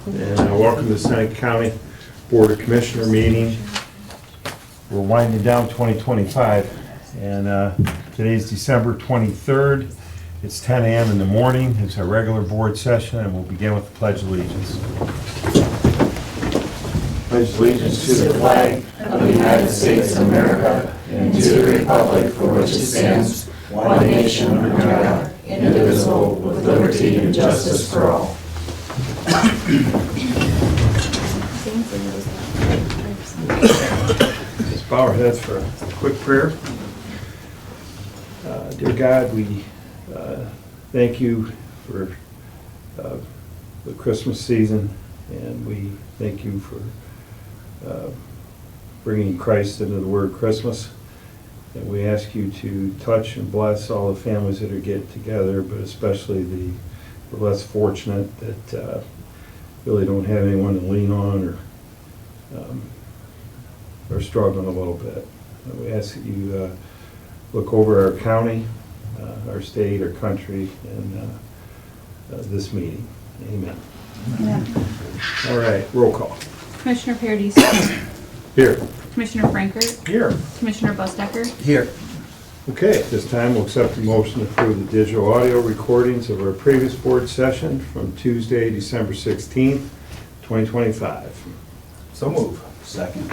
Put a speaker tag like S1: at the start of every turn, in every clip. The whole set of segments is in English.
S1: And welcome to the Seneca County Board of Commissioner meeting. We're winding down 2025, and today's December 23rd. It's 10 a.m. in the morning. It's our regular board session, and we'll begin with the Pledge of Allegiance. Pledge allegiance to the flag
S2: of the United States of America and to the republic for which it stands, one nation under God, indivisible, with liberty and justice for all.
S1: Let's bow our heads for a quick prayer. Dear God, we thank you for the Christmas season, and we thank you for bringing Christ into the word Christmas. And we ask you to touch and bless all the families that are getting together, but especially the less fortunate that really don't have anyone to lean on or are struggling a little bit. And we ask that you look over our county, our state, our country, and this meeting. Amen.
S3: Yeah.
S1: All right, roll call.
S3: Commissioner Paradiso.
S1: Here.
S3: Commissioner Frankert.
S1: Here.
S3: Commissioner Bustecker.
S4: Here.
S1: Okay, at this time, we'll accept the motion to approve the digital audio recordings of our previous board session from Tuesday, December 16th, 2025.
S4: So move. Second.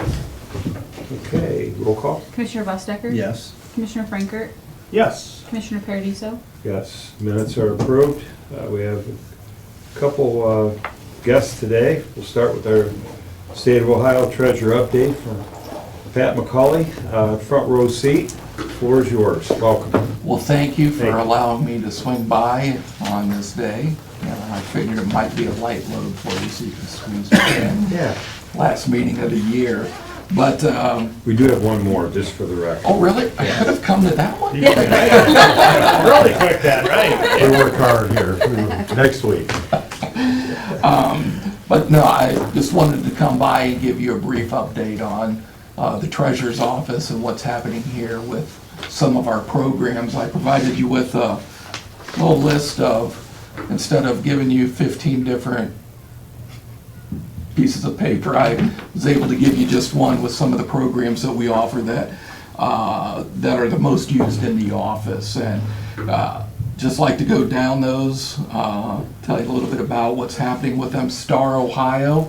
S1: Okay, roll call?
S3: Commissioner Bustecker.
S4: Yes.
S3: Commissioner Frankert.
S4: Yes.
S3: Commissioner Paradiso.
S1: Yes, minutes are approved. We have a couple guests today. We'll start with our State of Ohio Treasurer update from Pat McCauley, front row seat. The floor is yours. Welcome.
S5: Well, thank you for
S1: Thank you.
S5: allowing me to swing by on this day. I figured it might be a light load for you so you can squeeze me in.
S1: Yeah.
S5: Last meeting of the year. But,
S1: We do have one more, just for the record.
S5: oh, really? I could have come to that one?
S1: Really quick, that, right? We work hard here. Next week.
S5: But no, I just wanted to come by and give you a brief update on the treasurer's office and what's happening here with some of our programs. I provided you with a little list of, instead of giving you 15 different pieces of paper, I was able to give you just one with some of the programs that we offer that that are the most used in the office. And just like to go down those, tell you a little bit about what's happening with them. Star Ohio,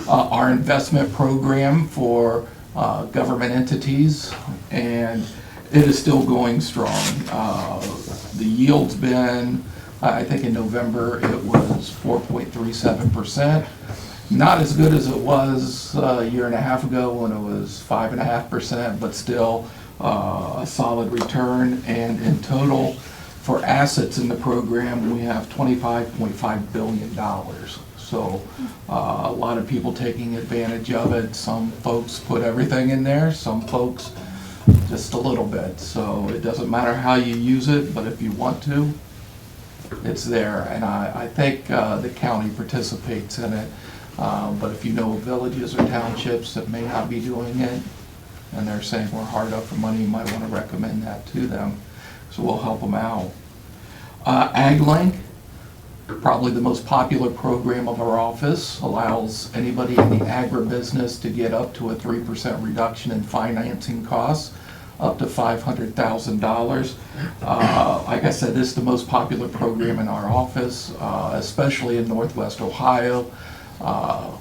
S5: our investment program for government entities, and it is still going strong. The yield's been, I think in November, it was 4.37%. Not as good as it was a year and a half ago when it was 5.5%, but still a solid return. And in total, for assets in the program, we have $25.5 billion. So a lot of people taking advantage of it. Some folks put everything in there, some folks just a little bit. So it doesn't matter how you use it, but if you want to, it's there. And I think the county participates in it. But if you know villages or townships that may not be doing it, and they're saying we're hard up for money, you might want to recommend that to them. So we'll help them out. AgLink, probably the most popular program of our office, allows anybody in the agribusiness to get up to a 3% reduction in financing costs, up to $500,000. Like I said, this is the most popular program in our office, especially in Northwest Ohio.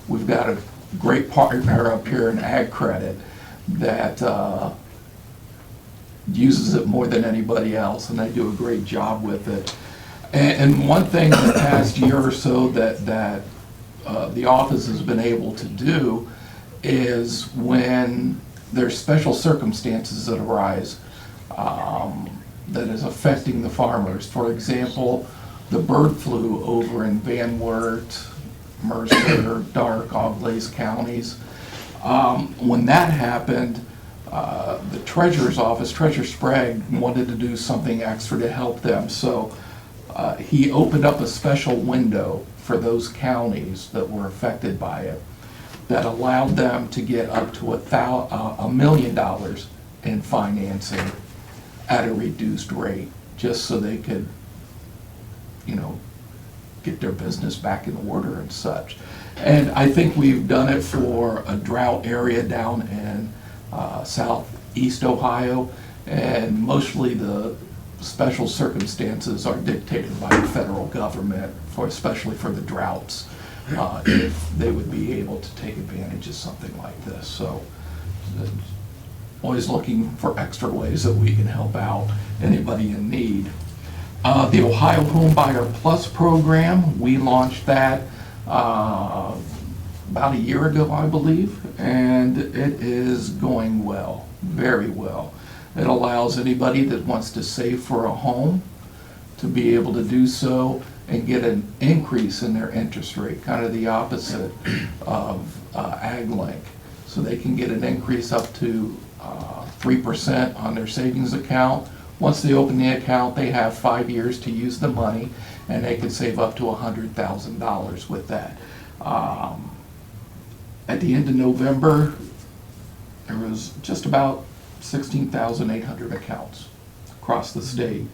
S5: We've got a great partner up here in Ag Credit that uses it more than anybody else, and they do a great job with it. And one thing in the past year or so that the office has been able to do is when there's special circumstances that arise that is affecting the farmers. For example, the bird flu over in Van Wert, Mercer, Dark, Auglaize counties. When that happened, the treasurer's office, Treasurer Sprague, wanted to do something extra to help them. So he opened up a special window for those counties that were affected by it that allowed them to get up to $1 million in financing at a reduced rate, just so they could, get their business back in order and such. And I think we've done it for a drought area down in southeast Ohio, and mostly the special circumstances are dictated by the federal government, especially for the droughts, if they would be able to take advantage of something like this. So always looking for extra ways that we can help out anybody in need. The Ohio Home Buyer Plus program, we launched that about a year ago, I believe, and it is going well, very well. It allows anybody that wants to save for a home to be able to do so and get an increase in their interest rate, kind of the opposite of AgLink. So they can get an increase up to 3% on their savings account. Once they open the account, they have 5 years to use the money, and they can save up to $100,000 with that. At the end of November, there was just about 16,800 accounts across the state.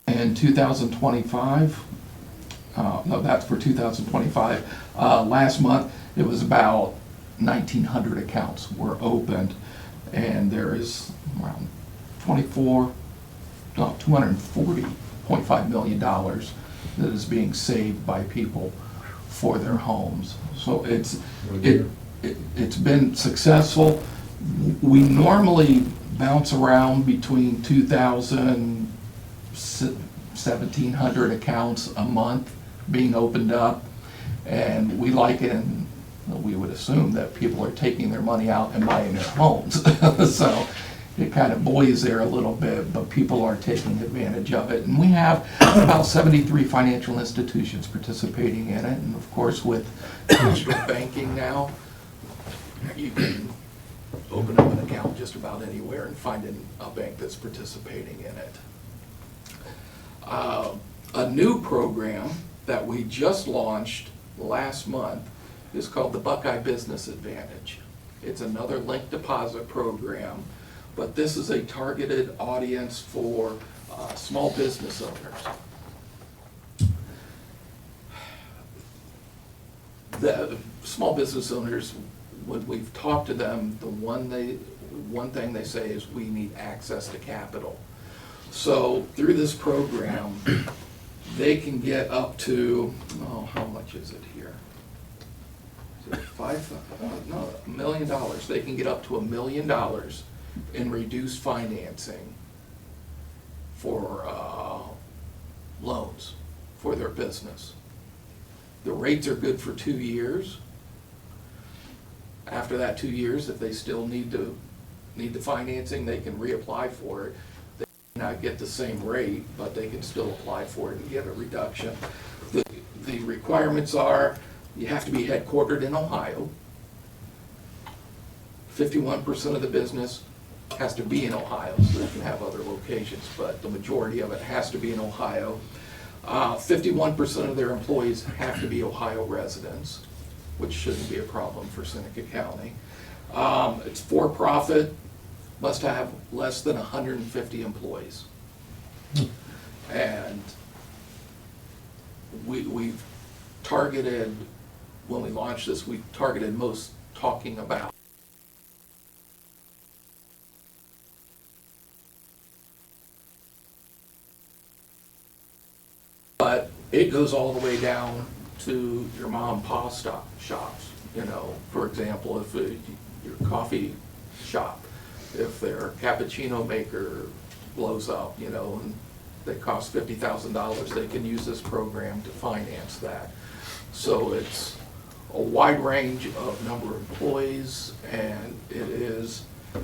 S5: In 2025, no, that's for 2025. Last month, it was about 1,900 accounts were opened, and there is around $240.5 million that is being saved by people for their homes. So it's been successful. We normally bounce around between 2,000, 1,700 accounts a month being opened up, and we like it, and we would assume that people are taking their money out and buying their homes. So it kind of buoys there a little bit, but people are taking advantage of it. And we have about 73 financial institutions participating in it, and of course with digital banking now, you can open up an account just about anywhere and find a bank that's participating in it. A new program that we just launched last month is called the Buckeye Business Advantage. It's another link deposit program, but this is a targeted audience for small business owners. The small business owners, when we've talked to them, the one thing they say is we need access to capital. So through this program, they can get up to, how much is it here? Is it $1 million. They can get up to $1 million in reduced financing for loans for their business. The rates are good for 2 years. After that 2 years, if they still need the financing, they can reapply for it. They may not get the same rate, but they can still apply for it and get a reduction. The requirements are, you have to be headquartered in Ohio. 51% of the business has to be in Ohio, so they can have other locations, but the majority of it has to be in Ohio. 51% of their employees have to be Ohio residents, which shouldn't be a problem for Seneca County. It's for profit, must have less than 150 employees. And we've targeted, when we launched this, we targeted most talking about but it goes all the way down to your mom and pop shops. You know, for example, if your coffee shop, if their cappuccino maker blows up, you know, and they cost $50,000, they can use this program to finance that. So it's a wide range of number of employees, and it is a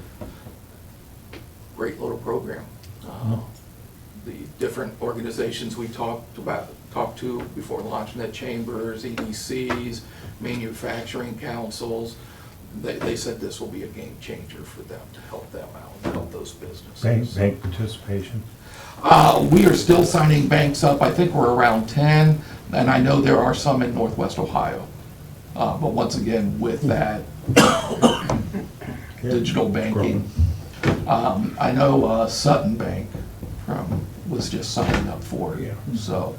S5: great little program. The different organizations we talked to before launching it, chambers, EDCs, manufacturing councils, they said this will be a game changer for them to help them out and help those businesses.
S1: Bank participation?
S5: We are still signing banks up. I think we're around 10, and I know there are some in Northwest Ohio. But once again, with that digital banking, I know Sutton Bank from was just signing up for it.
S1: Yeah.
S5: So,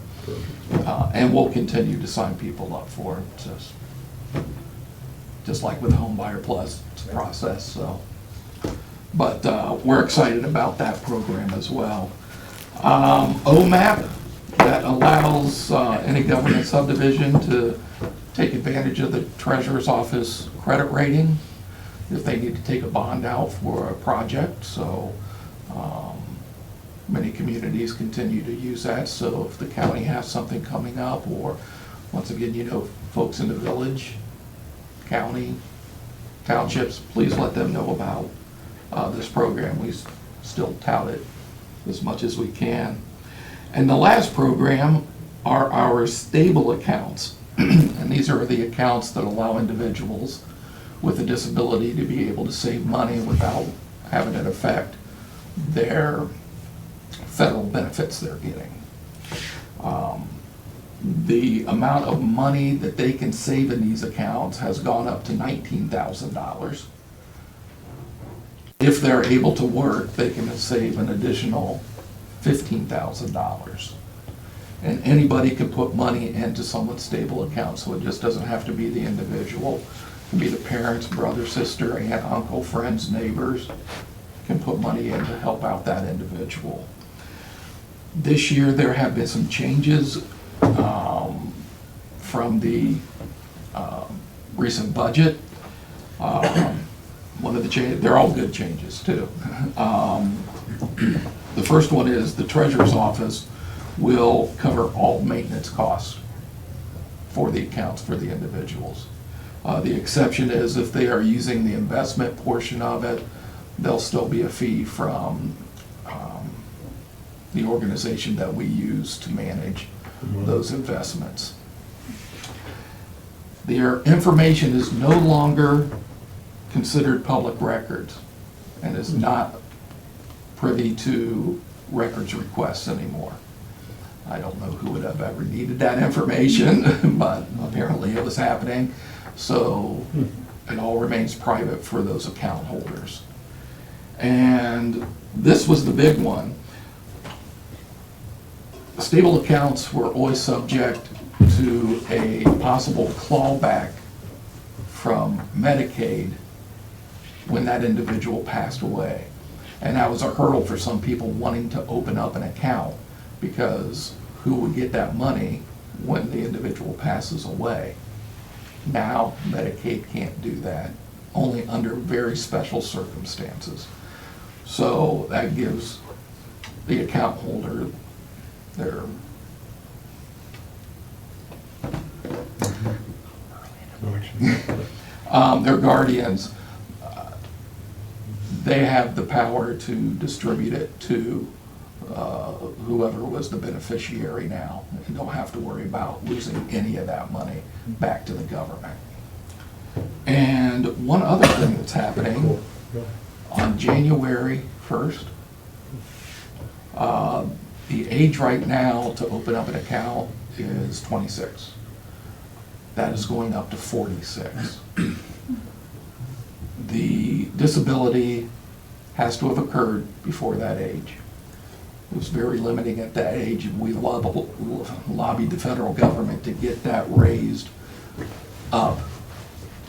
S5: and we'll continue to sign people up for it, just like with Home Buyer Plus process, so. But we're excited about that program as well. OMAP, that allows any government subdivision to take advantage of the treasurer's office credit rating if they need to take a bond out for a project. So many communities continue to use that. So if the county has something coming up, or once again, you know, folks in the village, county, townships, please let them know about this program. We still tout it as much as we can. And the last program are our stable accounts. And these are the accounts that allow individuals with a disability to be able to save money without having it affect their federal benefits they're getting. The amount of money that they can save in these accounts has gone up to $19,000. If they're able to work, they can save an additional $15,000. And anybody can put money into someone's stable account, so it just doesn't have to be the individual. It can be the parents, brother, sister, aunt, uncle, friends, neighbors can put money in to help out that individual. This year, there have been some changes from the recent budget. One of the changes, they're all good changes too. The first one is the treasurer's office will cover all maintenance costs for the accounts for the individuals. The exception is if they are using the investment portion of it, there'll still be a fee from the organization that we use to manage those investments. Their information is no longer considered public records and is not privy to records requests anymore. I don't know who would have ever needed that information, but apparently it was happening. So it all remains private for those account holders. And this was the big one. Stable accounts were always subject to a possible clawback from Medicaid when that individual passed away. And that was a hurdle for some people wanting to open up an account, because who would get that money when the individual passes away? Now, Medicaid can't do that, only under very special circumstances. So that gives the account holder their guardians. They have the power to distribute it to whoever was the beneficiary now, and don't have to worry about losing any of that money back to the government. And one other thing that's happening, on January 1st, the age right now to open up an account is 26. That is going up to 46. The disability has to have occurred before that age. It was very limiting at that age, and we lobbied the federal government to get that raised up.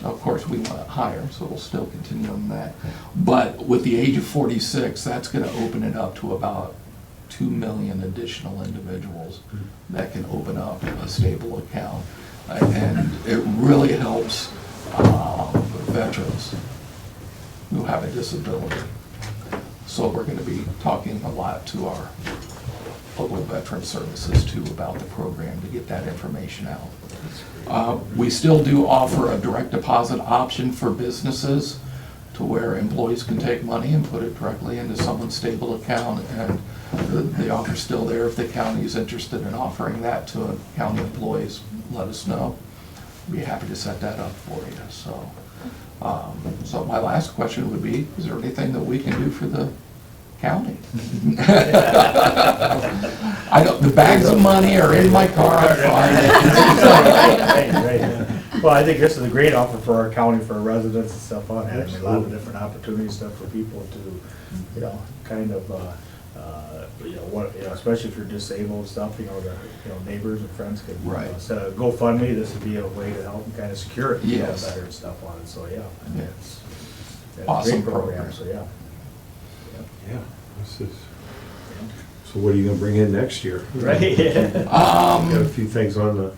S5: Of course, we want it higher, so we'll still continue on that. But with the age of 46, that's going to open it up to about 2 million additional individuals that can open up a stable account. And it really helps veterans who have a disability. So we're going to be talking a lot to our local veteran services too about the program to get that information out. We still do offer a direct deposit option for businesses to where employees can take money and put it directly into someone's stable account, and the offer's still there. If the county is interested in offering that to county employees, let us know. Be happy to set that up for you. So, so my last question would be, is there anything that we can do for the county? I don't, the bags of money are in my car, I'm fine.
S4: Right. Well, I think this is a great offer for our county, for our residents and stuff on it. I mean, a lot of different opportunities, stuff for people to, you know, kind of Especially if you're disabled and stuff, neighbors and friends could,
S5: Right.
S4: instead of GoFundMe, this would be a way to help and kind of secure it,
S5: Yes.
S4: better and stuff on it, so, yeah.
S5: Yeah.
S4: It's a
S5: Awesome
S4: great program,
S5: program.
S4: so, yeah.
S1: Yeah, this is, so what are you gonna bring in next year?
S4: Right, yeah.
S1: Got a few things on the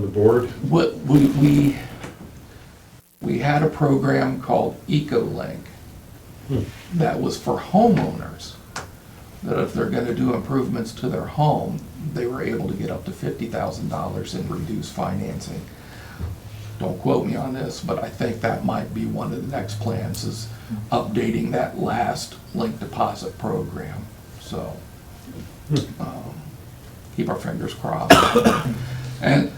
S1: board.
S5: What we had a program called EcoLink that was for homeowners, that if they're gonna do improvements to their home, they were able to get up to $50,000 in reduced financing. Don't quote me on this, but I think that might be one of the next plans, is updating that last link deposit program, so. Keep our fingers crossed. And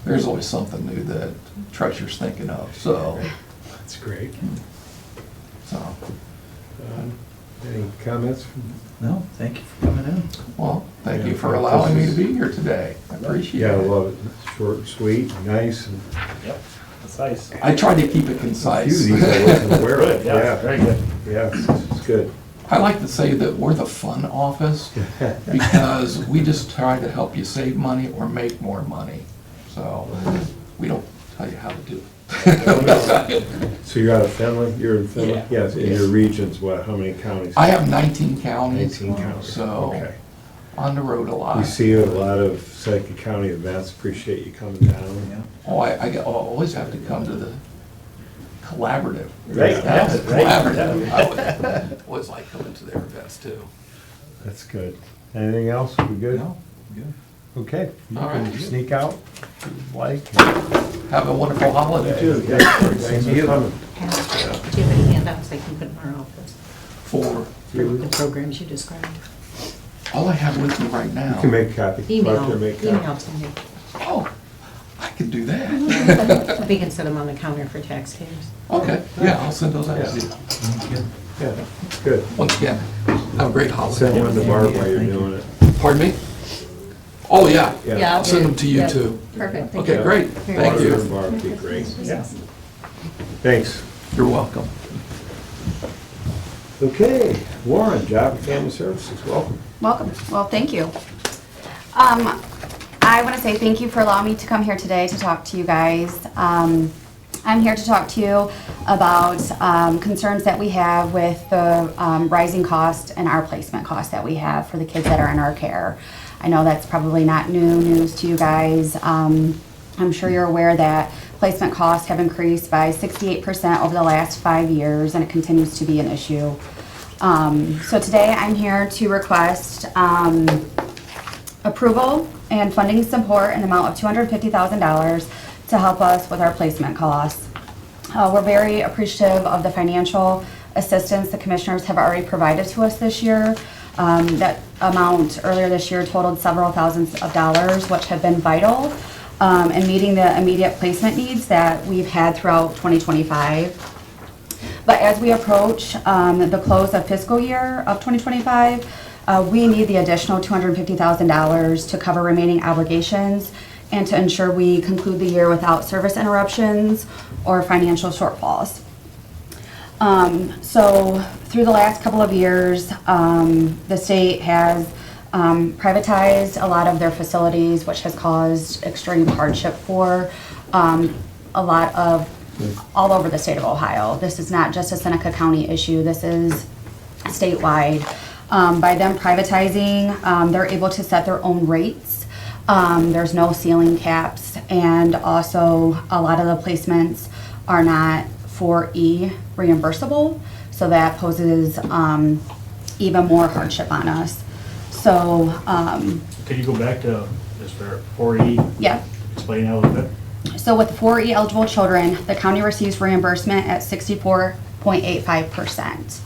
S5: there's always something new that Treasurer's thinking of, so,
S1: That's great. Any comments?
S2: No, thank you for coming in.
S5: Well, thank you
S1: Yeah,
S5: for allowing me to be here today. I appreciate
S1: Yeah, I
S5: it.
S1: love it. Short and sweet, nice, and
S4: Yep, that's nice.
S5: I tried to keep it
S1: a few
S5: concise.
S1: of these I wasn't aware
S4: Good,
S1: of.
S4: yeah, very good.
S1: Yeah, it's good.
S5: I like to say that we're the fun office because we just try to help you save money or make more money. So we don't tell you how to do it.
S1: So you're out of Finley, you're in Finley?
S5: Yeah.
S1: Yes, in your regions, what, how many counties?
S5: I have 19 counties,
S1: 19 counties,
S5: so
S1: okay.
S5: on the road a lot.
S1: We see a lot of Seneca County events, appreciate you coming down.
S2: Yeah.
S5: Oh, I always have to come to the collaborative.
S4: Right,
S5: That was
S4: yeah, right,
S5: collaborative.
S4: yeah.
S5: I would always like coming to their events too.
S1: That's good. Anything else? We good?
S2: No, good.
S1: Okay. You
S5: All
S1: can
S5: right.
S1: sneak out, if you like.
S5: Have a wonderful holiday.
S1: Thanks for coming.
S6: Do you have any handouts they can put in our office
S5: For,
S6: for the programs you described?
S5: all I have with me right
S1: You
S5: now.
S1: can make a copy. Go up there and make a copy.
S6: Email to me.
S5: Oh, I can do that.
S6: We can set them on the counter for taxpayers.
S5: Okay, yeah, I'll send those out.
S1: Yeah. Yeah, good.
S5: Once again, have a great holiday.
S1: Send one to Barb while you're doing it.
S5: Pardon me? Oh, yeah.
S1: Yeah.
S5: I'll send them to you too.
S6: Perfect. thank
S5: Okay,
S6: you.
S5: great.
S6: Very
S5: Thank
S1: Auditor
S5: you.
S1: and Barb would be great.
S4: Yeah.
S1: Thanks.
S5: You're welcome.
S1: Okay, Warren, Job and Family Services, welcome.
S7: Welcome. Well, thank you. I want to say thank you for allowing me to come here today to talk to you guys. I'm here to talk to you about concerns that we have with the rising cost and our placement costs that we have for the kids that are in our care. I know that's probably not new news to you guys. I'm sure you're aware that placement costs have increased by 68% over the last 5 years, and it continues to be an issue. So today I'm here to request approval and funding support in the amount of $250,000 to help us with our placement costs. We're very appreciative of the financial assistance the commissioners have already provided to us this year. That amount earlier this year totaled several thousands of dollars, which have been vital in meeting the immediate placement needs that we've had throughout 2025. But as we approach the close of fiscal year of 2025, we need the additional $250,000 to cover remaining obligations and to ensure we conclude the year without service interruptions or financial shortfalls. So through the last couple of years, the state has privatized a lot of their facilities, which has caused extreme hardship for a lot of all over the state of Ohio. This is not just a Seneca County issue, this is statewide. By them privatizing, they're able to set their own rates. There's no ceiling caps, and also a lot of the placements are not 4E reimbursable, so that poses even more hardship on us. So,
S4: Can you go back to just for 4E,
S7: yeah.
S4: explain that a little bit?
S7: So with 4E eligible children, the county receives reimbursement at 64.85%.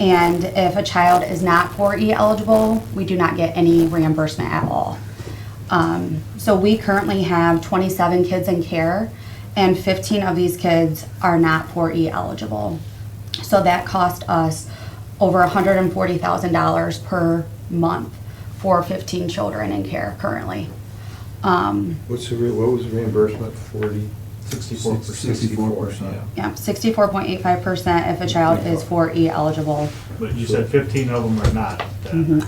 S7: And if a child is not 4E eligible, we do not get any reimbursement at all. So we currently have 27 kids in care, and 15 of these kids are not 4E eligible. So that cost us over $140,000 per month for 15 children in care currently.
S1: What was the reimbursement, 40?
S4: 64%.
S7: Yeah, 64.85% if a child is 4E eligible.
S4: But you said 15 of them are not.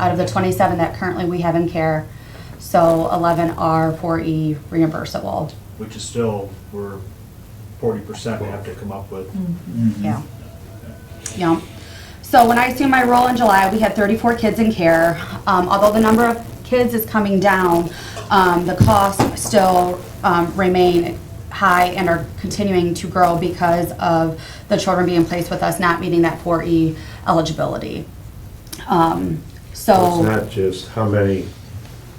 S7: Out of the 27 that currently we have in care, so 11 are 4E reimbursable.
S4: Which is still, we're 40% we have to come up with.
S7: Yeah. Yeah. So when I assumed my role in July, we had 34 kids in care. Although the number of kids is coming down, the costs still remain high and are continuing to grow because of the children being placed with us not meeting that 4E eligibility.
S1: It's not just how many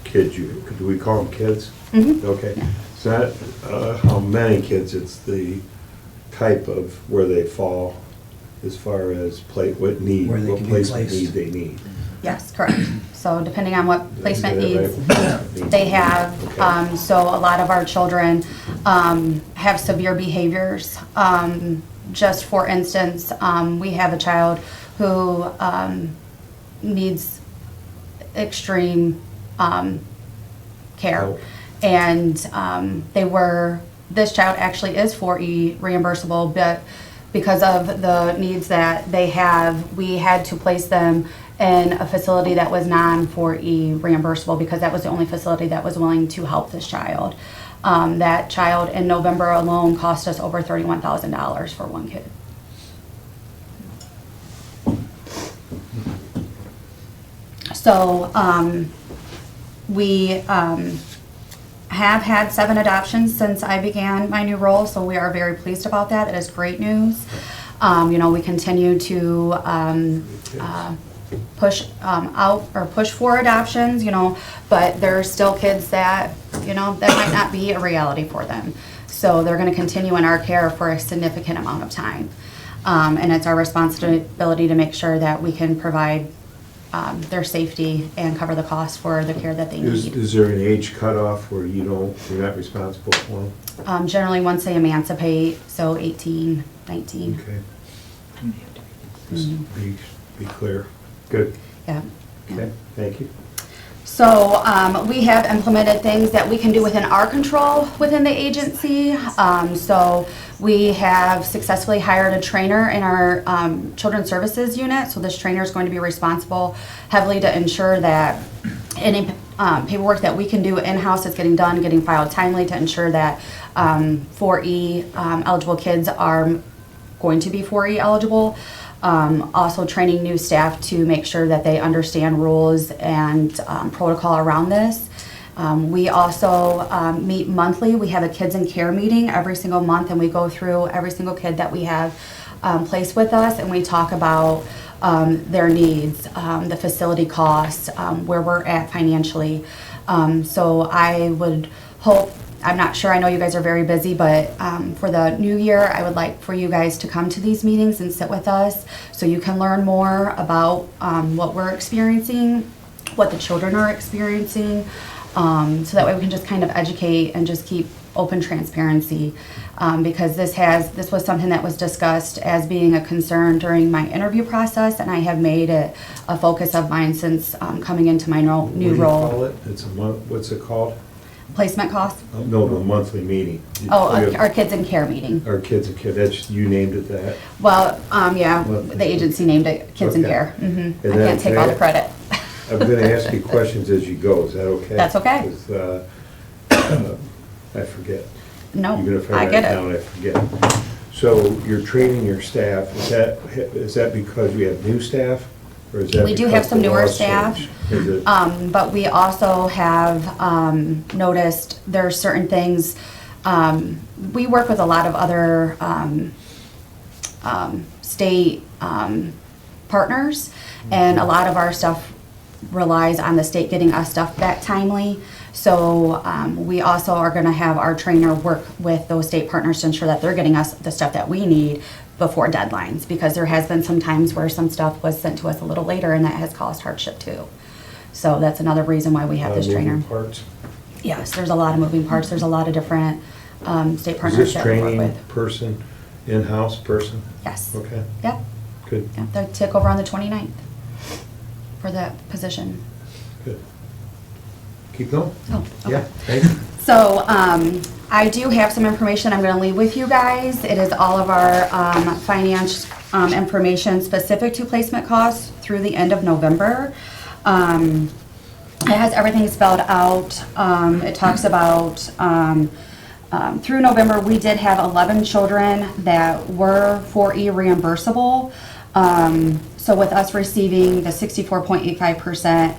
S1: kids do we call them kids? Okay. It's not how many kids, it's the type of where they fall as far as what need,
S2: Where they
S1: what
S2: can be
S1: placement
S2: placed.
S1: need they need.
S7: Yes, correct. So depending on what placement
S1: Is
S7: needs
S1: that right?
S7: they have.
S1: Okay.
S7: So a lot of our children have severe behaviors. Just for instance, we have a child who needs extreme care.
S1: Help.
S7: And this child actually is 4E reimbursable, but because of the needs that they have, we had to place them in a facility that was non-4E reimbursable because that was the only facility that was willing to help this child. That child in November alone cost us over $31,000 for one kid. So we have had 7 adoptions since I began my new role, so we are very pleased about that. That is great news. We continue to push push for adoptions, but there's still kids that, that might not be a reality for them. So they're going to continue in our care for a significant amount of time. And it's our responsibility to make sure that we can provide their safety and cover the cost for the care that they need.
S1: Is there an age cutoff where you're not responsible for them?
S7: Generally, once they emancipate, so 18, 19.
S1: Okay. Just be clear. Good.
S7: Yeah.
S1: Okay, thank you.
S7: So we have implemented things that we can do within our control within the agency. So we have successfully hired a trainer in our children's services unit. So this trainer is going to be responsible heavily to ensure that any paperwork that we can do in-house is getting done, getting filed timely to ensure that 4E eligible kids are going to be 4E eligible. Also training new staff to make sure that they understand rules and protocol around this. We also meet monthly. We have a kids in care meeting every single month, and we go through every single kid that we have placed with us, and we talk about their needs, the facility costs, where we're at financially. So I would hope, I'm not sure, I know you guys are very busy, but for the new year, I would like for you guys to come to these meetings and sit with us so you can learn more about what we're experiencing, what the children are experiencing, so that way we can just kind of educate and just keep open transparency, because this was something that was discussed as being a concern during my interview process, and I have made it a focus of mine since coming into my new
S1: What do you
S7: role.
S1: call it? It's a month, what's it called?
S7: Placement costs?
S1: No, the monthly meeting.
S7: Oh, our kids in care meeting.
S1: Our kids and kids, that's, you named it that?
S7: Well, yeah, the agency named it Kids in
S1: Okay.
S7: Care. I
S1: And
S7: can't
S1: then
S7: take all the credit.
S1: I'm gonna ask you questions as you go, is that okay?
S7: That's okay.
S1: 'Cause, I forget.
S7: No,
S1: Even if
S7: I
S1: I
S7: get
S1: write it down,
S7: it.
S1: I forget. So you're training your staff, is that because we have new staff? Or is that
S7: We do have
S1: because
S7: some
S1: the
S7: newer
S1: laws
S7: staff.
S1: changed? Is it-
S7: But we also have noticed there are certain things, we work with a lot of other state partners, and a lot of our stuff relies on the state getting us stuff back timely. So we also are going to have our trainer work with those state partners to ensure that they're getting us the stuff that we need before deadlines, because there has been some times where some stuff was sent to us a little later, and that has caused hardship too. So that's another reason why we have this trainer.
S1: moving parts?
S7: Yes, there's a lot of moving parts. There's a lot of different state
S1: Is
S7: partners
S1: this
S7: that we work
S1: training
S7: with.
S1: person, in-house person?
S7: Yes.
S1: Okay,
S7: Yep.
S1: good,
S7: Yep. They take over on the 29th for that position.
S1: good. Keep going?
S7: Oh, okay.
S1: Yeah, thank you.
S7: So, I do have some information I'm gonna leave with you guys. It is all of our finance information specific to placement costs through the end of November. It has everything spelled out. It talks about, through November, we did have 11 children that were 4E reimbursable. So with us receiving the 64.85%,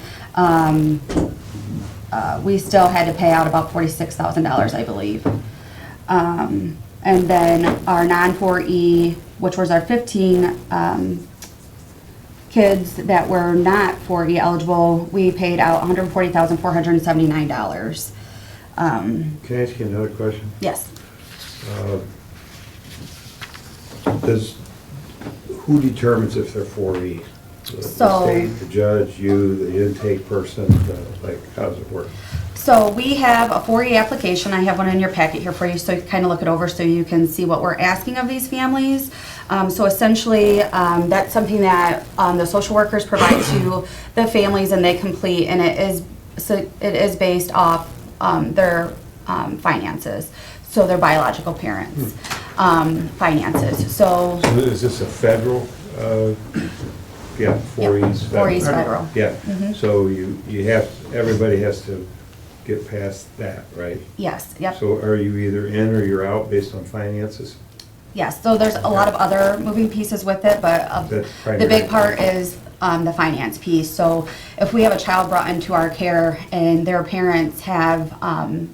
S7: we still had to pay out about $46,000, I believe. And then our non-4E, which was our 15 kids that were not 4E eligible, we paid out $140,479.
S1: Can I ask you another question?
S7: Yes.
S1: Who determines if they're 4E? The
S7: So-
S1: state, the judge, you, the intake person, like, how does it work?
S7: So we have a 4E application. I have one in your packet here for you, so you can kind of look it over so you can see what we're asking of these families. So essentially, that's something that the social workers provide to the families and they complete, and it is based off their finances, so their biological parents' finances. So,
S1: So is this a federal, yeah, 4E's federal?
S7: 4E's federal.
S1: Yeah, so you have, everybody has to get past that, right?
S7: Yes, yep.
S1: So are you either in or you're out based on finances?
S7: Yes, so there's a lot of other moving pieces with it, but
S1: That's
S7: the
S1: primary.
S7: big part is the finance piece. So if we have a child brought into our care and their parents have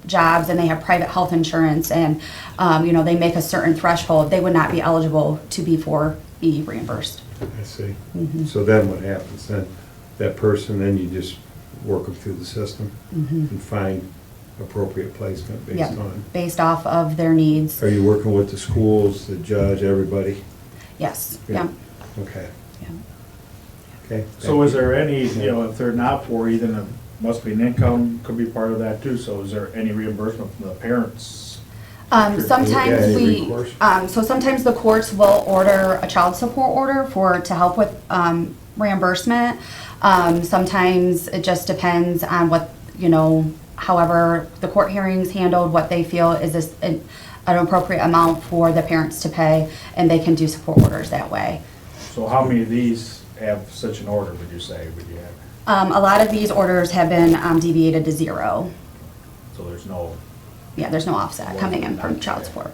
S7: jobs and they have private health insurance and, they make a certain threshold, they would not be eligible to be 4E reimbursed.
S1: I see. So then what happens? Then that person, then you just work them through the system and find appropriate placement based
S7: Yep,
S1: on?
S7: based off of their needs.
S1: Are you working with the schools, the judge, everybody?
S7: Yes,
S1: Yeah.
S7: yep.
S1: Okay,
S7: yep.
S1: okay.
S4: So is there any, if they're not 4E, then it must be an income, could be part of that too. So is there any reimbursement from the parents?
S1: Yeah,
S7: Sometimes
S1: any recourse?
S7: so sometimes the courts will order a child support order to help with reimbursement. Sometimes it just depends on what, however the court hearings handled, what they feel is this an appropriate amount for the parents to pay, and they can do support orders that way.
S4: So how many of these have such an order, would you have?
S7: A lot of these orders have been deviated to zero.
S4: So there's no,
S7: Yeah, there's no offset coming in from child support.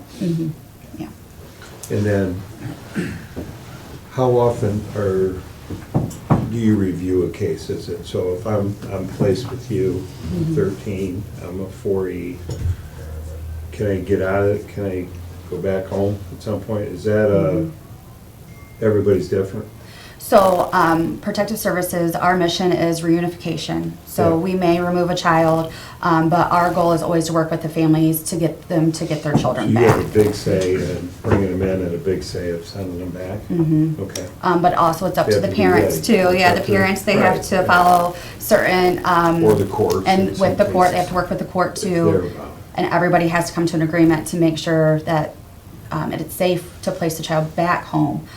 S7: Yeah.
S1: And then, how often do you review a case? Is it, so if I'm placed with you, 13, I'm a 4E, can I get out of it? Can I go back home at some point? Is that everybody's different?
S7: So, Protective Services, our mission is reunification. So
S1: Yeah.
S7: we may remove a child, but our goal is always to work with the families to get them to get their
S1: So
S7: children
S1: you have a
S7: back.
S1: big say in bringing them in and a big say of sending them back? Okay.
S7: But also it's up
S1: They
S7: to
S1: have
S7: the
S1: to be
S7: parents
S1: ready.
S7: too. Yeah, the
S1: It's up to-
S7: parents, they
S1: right,
S7: have to
S1: right.
S7: follow certain,
S1: Or the courts. in
S7: and
S1: some
S7: with the court, they have
S1: cases.
S7: to work with the court
S1: It's
S7: too.
S1: their vow.
S7: And everybody has to come to an agreement to make sure that it's safe to place the child back home.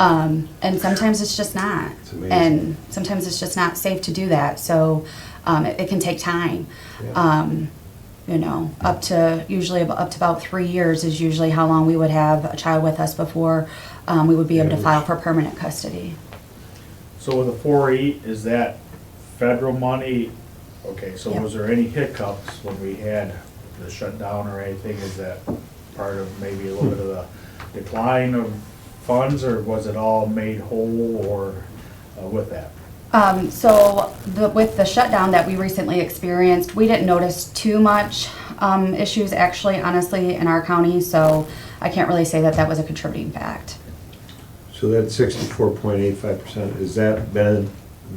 S7: And sometimes it's just not.
S1: It's amazing.
S7: And sometimes it's just not safe to do that, so it can take time.
S1: Yeah.
S7: Usually up to about 3 years is usually how long we would have a child with us before we would be able to
S1: Yeah.
S7: file for permanent custody.
S4: so with a 4E, is that federal money? Okay, so
S7: Yeah.
S4: was there any hiccups when we had the shutdown or anything? Is that part of maybe a little bit of the decline of funds, or was it all made whole or with that?
S7: With the shutdown that we recently experienced, we didn't notice too much issues actually, honestly, in our county, so I can't really say that that was a contributing fact.
S1: So that 64.85%, has that been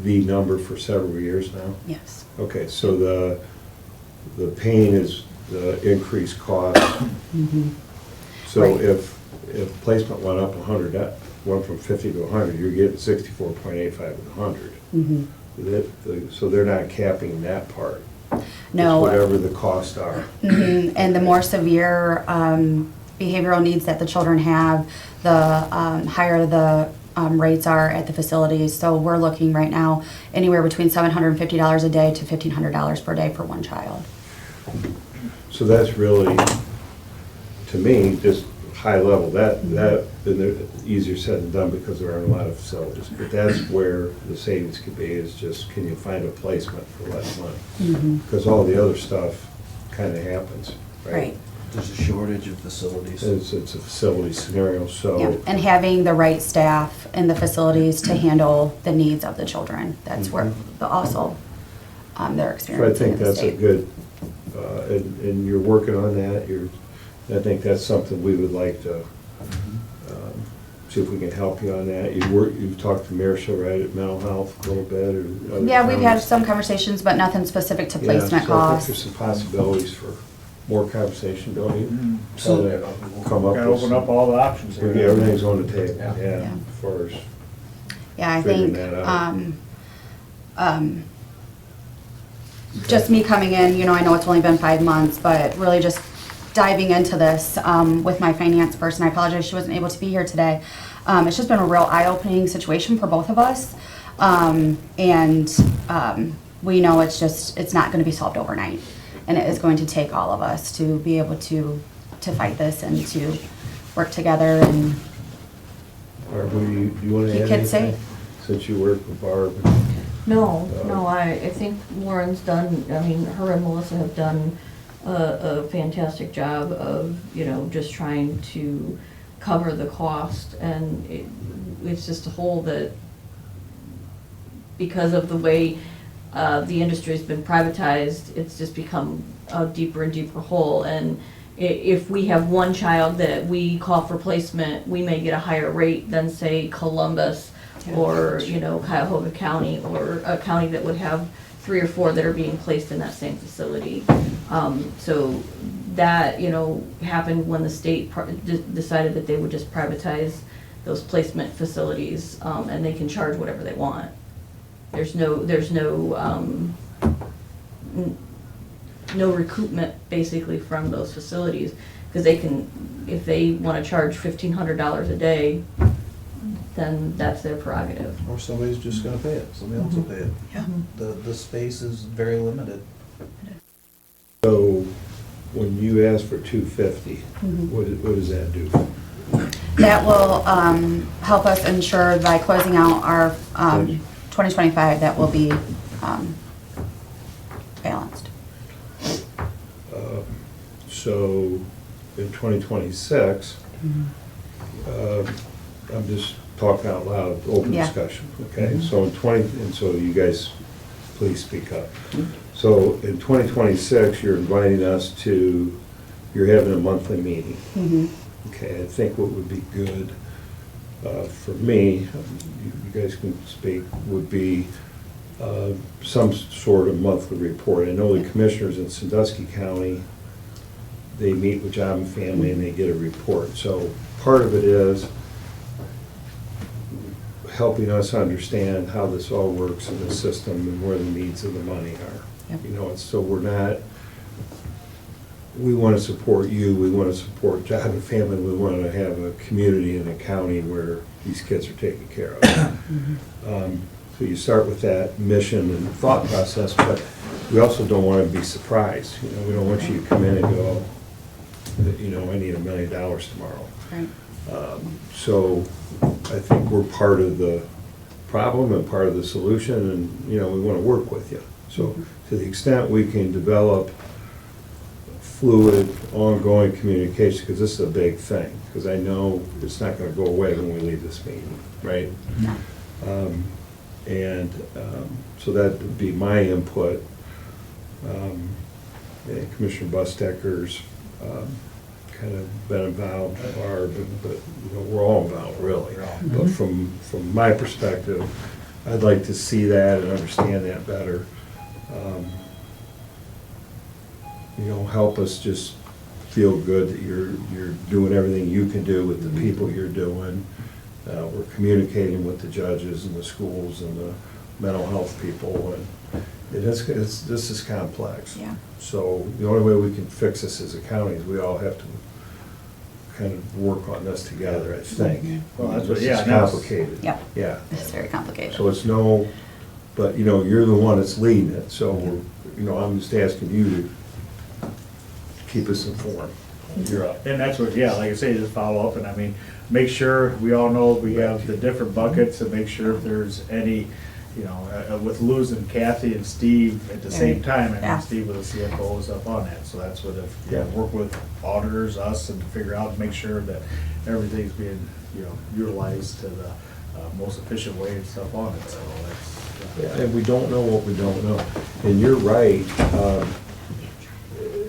S1: the number for several years now?
S7: Yes.
S1: Okay, so the pain is the increased cost. So
S7: Right.
S1: if placement went up 100, that went from 50 to 100, you're getting 64.85 with 100. So they're not capping that part?
S7: No.
S1: It's whatever the costs are.
S7: And the more severe behavioral needs that the children have, the higher the rates are at the facilities. So we're looking right now anywhere between $750 a day to $1,500 per day for one child.
S1: So that's really to me, just high level, that, and they're easier said than done because there aren't a lot of facilities. But that's where the savings could be, is just, can you find a placement for less money? Because all the other stuff kind of happens, right?
S7: Right.
S2: There's a shortage of facilities.
S1: It's a facility scenario,
S7: Yeah,
S1: so,
S7: and having the right staff in the facilities to handle the needs of the children. That's where the also, they're
S1: so I
S7: experiencing
S1: think
S7: in the
S1: that's a
S7: state.
S1: good, and you're working on that, I think that's something we would like to, see if we can help you on that. You've talked to Marcia, right, at mental health a little bit, or other
S7: Yeah, we've had
S1: towns?
S7: some conversations, but nothing specific to
S1: Yeah,
S7: placement
S1: so I think
S7: costs.
S1: there's some possibilities for more conversation, don't you?
S2: So-
S1: So that we'll come up
S4: Gotta
S1: with
S4: open up
S1: some,
S4: all the options here.
S1: everything's on the table,
S2: Yeah.
S1: yeah,
S7: Yeah.
S1: as far as,
S7: Yeah, I
S1: figuring
S7: think,
S1: that out.
S7: just me coming in, I know it's only been 5 months, but really just diving into this, with my finance person. I apologize she wasn't able to be here today. It's just been a real eye-opening situation for both of us. We know it's not gonna be solved overnight. And it is going to take all of us to be able to fight this and to work together and,
S1: Barb, do you want to
S7: You
S1: add
S7: could say.
S1: anything? Since you work with Barb.
S8: No, I think Lauren's done, I mean, her and Melissa have done a fantastic job of, just trying to cover the cost, and it's just a hole that, because of the way the industry's been privatized, it's just become a deeper and deeper hole, and if we have one child that we call for placement, we may get a higher rate than, say, Columbus, or, Cuyahoga County, or a county that would have 3 or 4 that are being placed in that same facility. So that, happened when the state decided that they would just privatize those placement facilities, and they can charge whatever they want. There's no recoupment basically from those facilities, because they can, if they want to charge $1,500 a day, then that's their prerogative.
S2: Or somebody's just gonna pay it, somebody else will pay it.
S6: Yeah.
S2: The space is very limited.
S1: So when you ask for 250, what does that do?
S7: that will help us ensure by closing out our 2025 that will be balanced.
S1: So in 2026, I'm just talking out loud, open
S7: Yeah.
S1: discussion, okay? So and so you guys, please speak up. So in 2026, you're inviting us to, you're having a monthly meeting. Okay, I think what would be good for me, you guys can speak, would be some sort of monthly report. I know the commissioners in Sandusky County, they meet with Job and Family and they get a report. So part of it is helping us understand how this all works in the system and where the needs of the money are.
S7: Yep.
S1: So we're not, we want to support you, we want to support Job and Family, we want to have a community and a county where these kids are taken care of. So you start with that mission and thought process, but we also don't want to be surprised. We don't want you to come in and go, I need $1 million tomorrow.
S7: Right.
S1: So I think we're part of the problem and part of the solution, and, we want to work with you. So to the extent we can develop fluid, ongoing communication, because this is a big thing, because I know it's not going to go away when we leave this meeting, right? So that would be my input. And Commissioner Busdecker's kind of been involved, but we're all involved, really. But from my perspective, I'd like to see that and understand that better. Help us just feel good that you're doing everything you can do with the people you're doing. We're communicating with the judges and the schools and the mental health people, and this is complex.
S7: Yeah.
S1: So the only way we can fix this as a county is we all have to kind of work on this together, I think.
S4: Well, that's
S1: This
S4: what- yeah,
S1: is
S4: that's-
S1: complicated.
S7: Yep.
S1: Yeah.
S7: It's very complicated.
S1: So it's but you're the one that's leading it, so I'm just asking you to keep us informed You're up.
S4: And that's what, yeah, like I say, just follow up, and I mean, make sure, we all know we have the different buckets, and make sure if there's any, you know, with losing Kathy and Steve at the same time, I
S7: Yeah.
S4: mean, Steve with the CFO is up on that, so that's what if,
S1: Yeah.
S4: work with auditors, us, and to figure out, make sure that everything's being, you know, utilized to the most efficient way and stuff on it, so that's.
S1: And we don't know what we don't know. And you're right,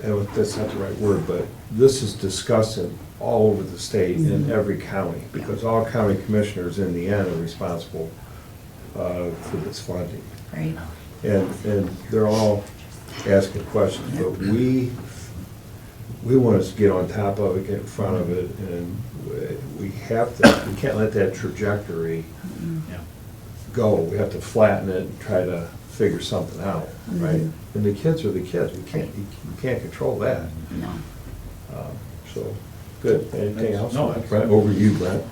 S1: and that's not the right word, but this is discussed in all over the state, in every county, because all county commissioners in the end are responsible for this funding.
S7: Right.
S1: And they're all asking questions, but we want us to get on top of it, get in front of it, and we can't let that trajectory
S4: Yeah.
S1: go. We have to flatten it and try to figure something out, right? And the kids are the kids, you can't control that.
S7: No.
S1: So, good. Anything else?
S4: No, that's-
S1: Brent, over to you, Brent.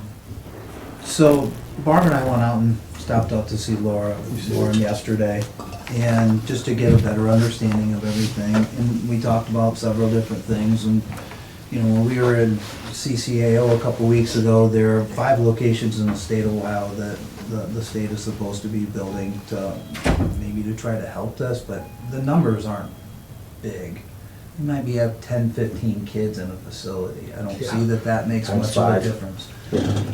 S9: So Barb and I went out and stopped out to see Lauren yesterday, and just to get a better understanding of everything. And we talked about several different things, and, you know, when we were in CCAO a couple weeks ago, there are 5 locations in the state of Ohio that the state is supposed to be building to, maybe to try to help this, but the numbers aren't big. You might be have 10, 15 kids in a facility. I don't see that makes
S1: Times
S9: much of a
S1: 5.
S9: difference.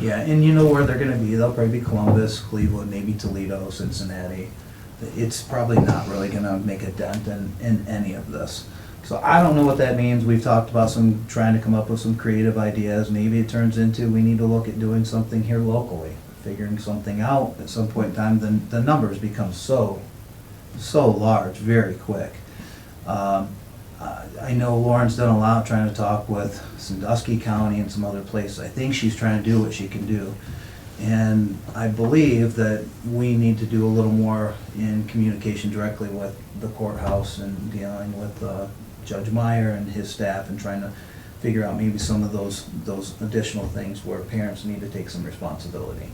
S9: Yeah, and you know where they're gonna be, they'll probably be Columbus, Cleveland, maybe Toledo, Cincinnati. It's probably not really gonna make a dent in any of this. So I don't know what that means, we've talked about trying to come up with some creative ideas, maybe it turns into we need to look at doing something here locally, figuring something out at some point in time, then the numbers become so large, very quick. I know Lauren's done a lot trying to talk with Sandusky County and some other places. I think she's trying to do what she can do. And I believe that we need to do a little more in communication directly with the courthouse and dealing with Judge Meyer and his staff and trying to figure out maybe some of those additional things where parents need to take some responsibility.